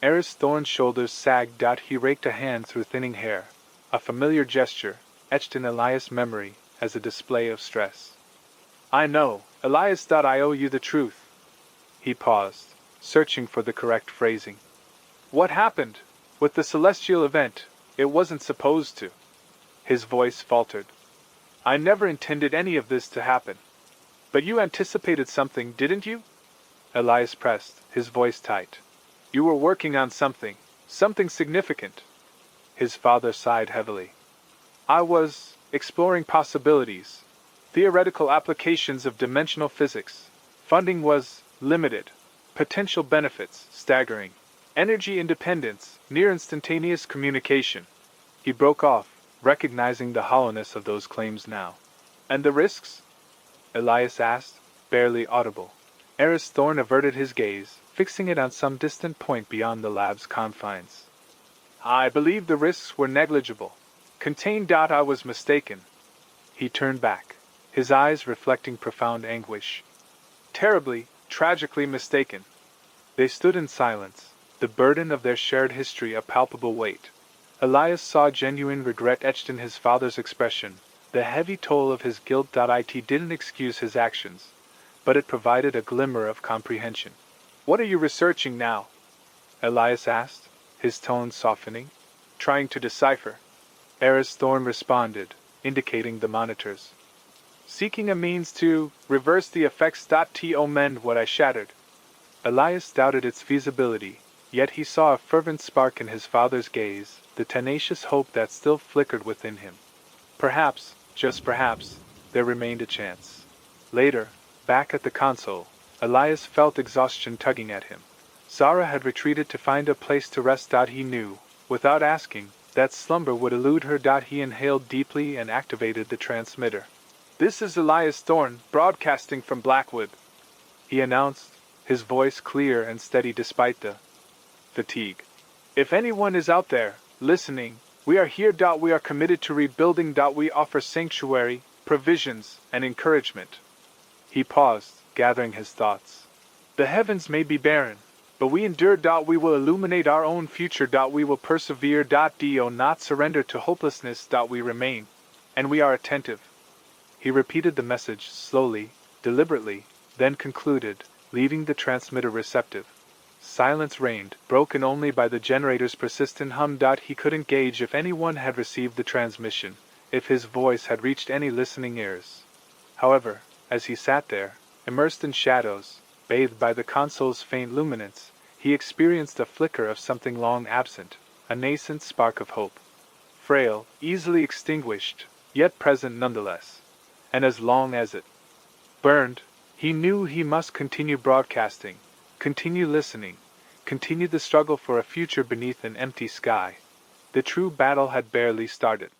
Eris Thorne's shoulders sagged. He raked a hand through thinning hair, a familiar gesture, etched in Elias' memory as a display of stress. I know, Elias. I owe you the truth. He paused, searching for the correct phrasing. What happened with the celestial event? It wasn't supposed to. His voice faltered. I never intended any of this to happen. But you anticipated something, didn't you? Elias pressed, his voice tight. You were working on something significant. His father sighed heavily. I was exploring possibilities, theoretical applications of dimensional physics. Funding was limited. Potential benefits staggering. Energy independence, near instantaneous communication. He broke off, recognizing the hollowness of those claims now. And the risks? Elias asked, barely audible. Eris Thorne averted his gaze, fixing it on some distant point beyond the lab's confines. I believe the risks were negligible. Contained. I was mistaken. He turned back, his eyes reflecting profound anguish. Terribly, tragically mistaken. They stood in silence, the burden of their shared history a palpable weight. Elias saw genuine regret etched in his father's expression. The heavy toll of his guilt. It didn't excuse his actions, but it provided a glimmer of comprehension. What are you researching now? Elias asked, his tone softening. Trying to decipher. Eris Thorne responded, indicating the monitors. Seeking a means to reverse the effects. To mend what I shattered. Elias doubted its feasibility, yet he saw a fervent spark in his father's gaze, the tenacious hope that still flickered within him. Perhaps, just perhaps, there remained a chance. Later, back at the console, Elias felt exhaustion tugging at him. Zara had retreated to find a place to rest. He knew, without asking, that slumber would elude her. He inhaled deeply and activated the transmitter. This is Elias Thorne, broadcasting from Blackwood, he announced, his voice clear and steady despite the fatigue. If anyone is out there, listening, we are here. We are committed to rebuilding. We offer sanctuary, provisions, and encouragement. He paused, gathering his thoughts. The heavens may be barren, but we endure. We will illuminate our own future. We will persevere. Do not surrender to hopelessness. We remain, and we are attentive. He repeated the message slowly, deliberately, then concluded, leaving the transmitter receptive. Silence reigned, broken only by the generator's persistent hum. He couldn't gauge if anyone had received the transmission, if his voice had reached any listening ears. However, as he sat there, immersed in shadows, bathed by the console's faint luminance, he experienced a flicker of something long absent, a nascent spark of hope. Frail, easily extinguished, yet present nonetheless. And as long as it burned, he knew he must continue broadcasting, continue listening, continue the struggle for a future beneath an empty sky. The true battle had barely started.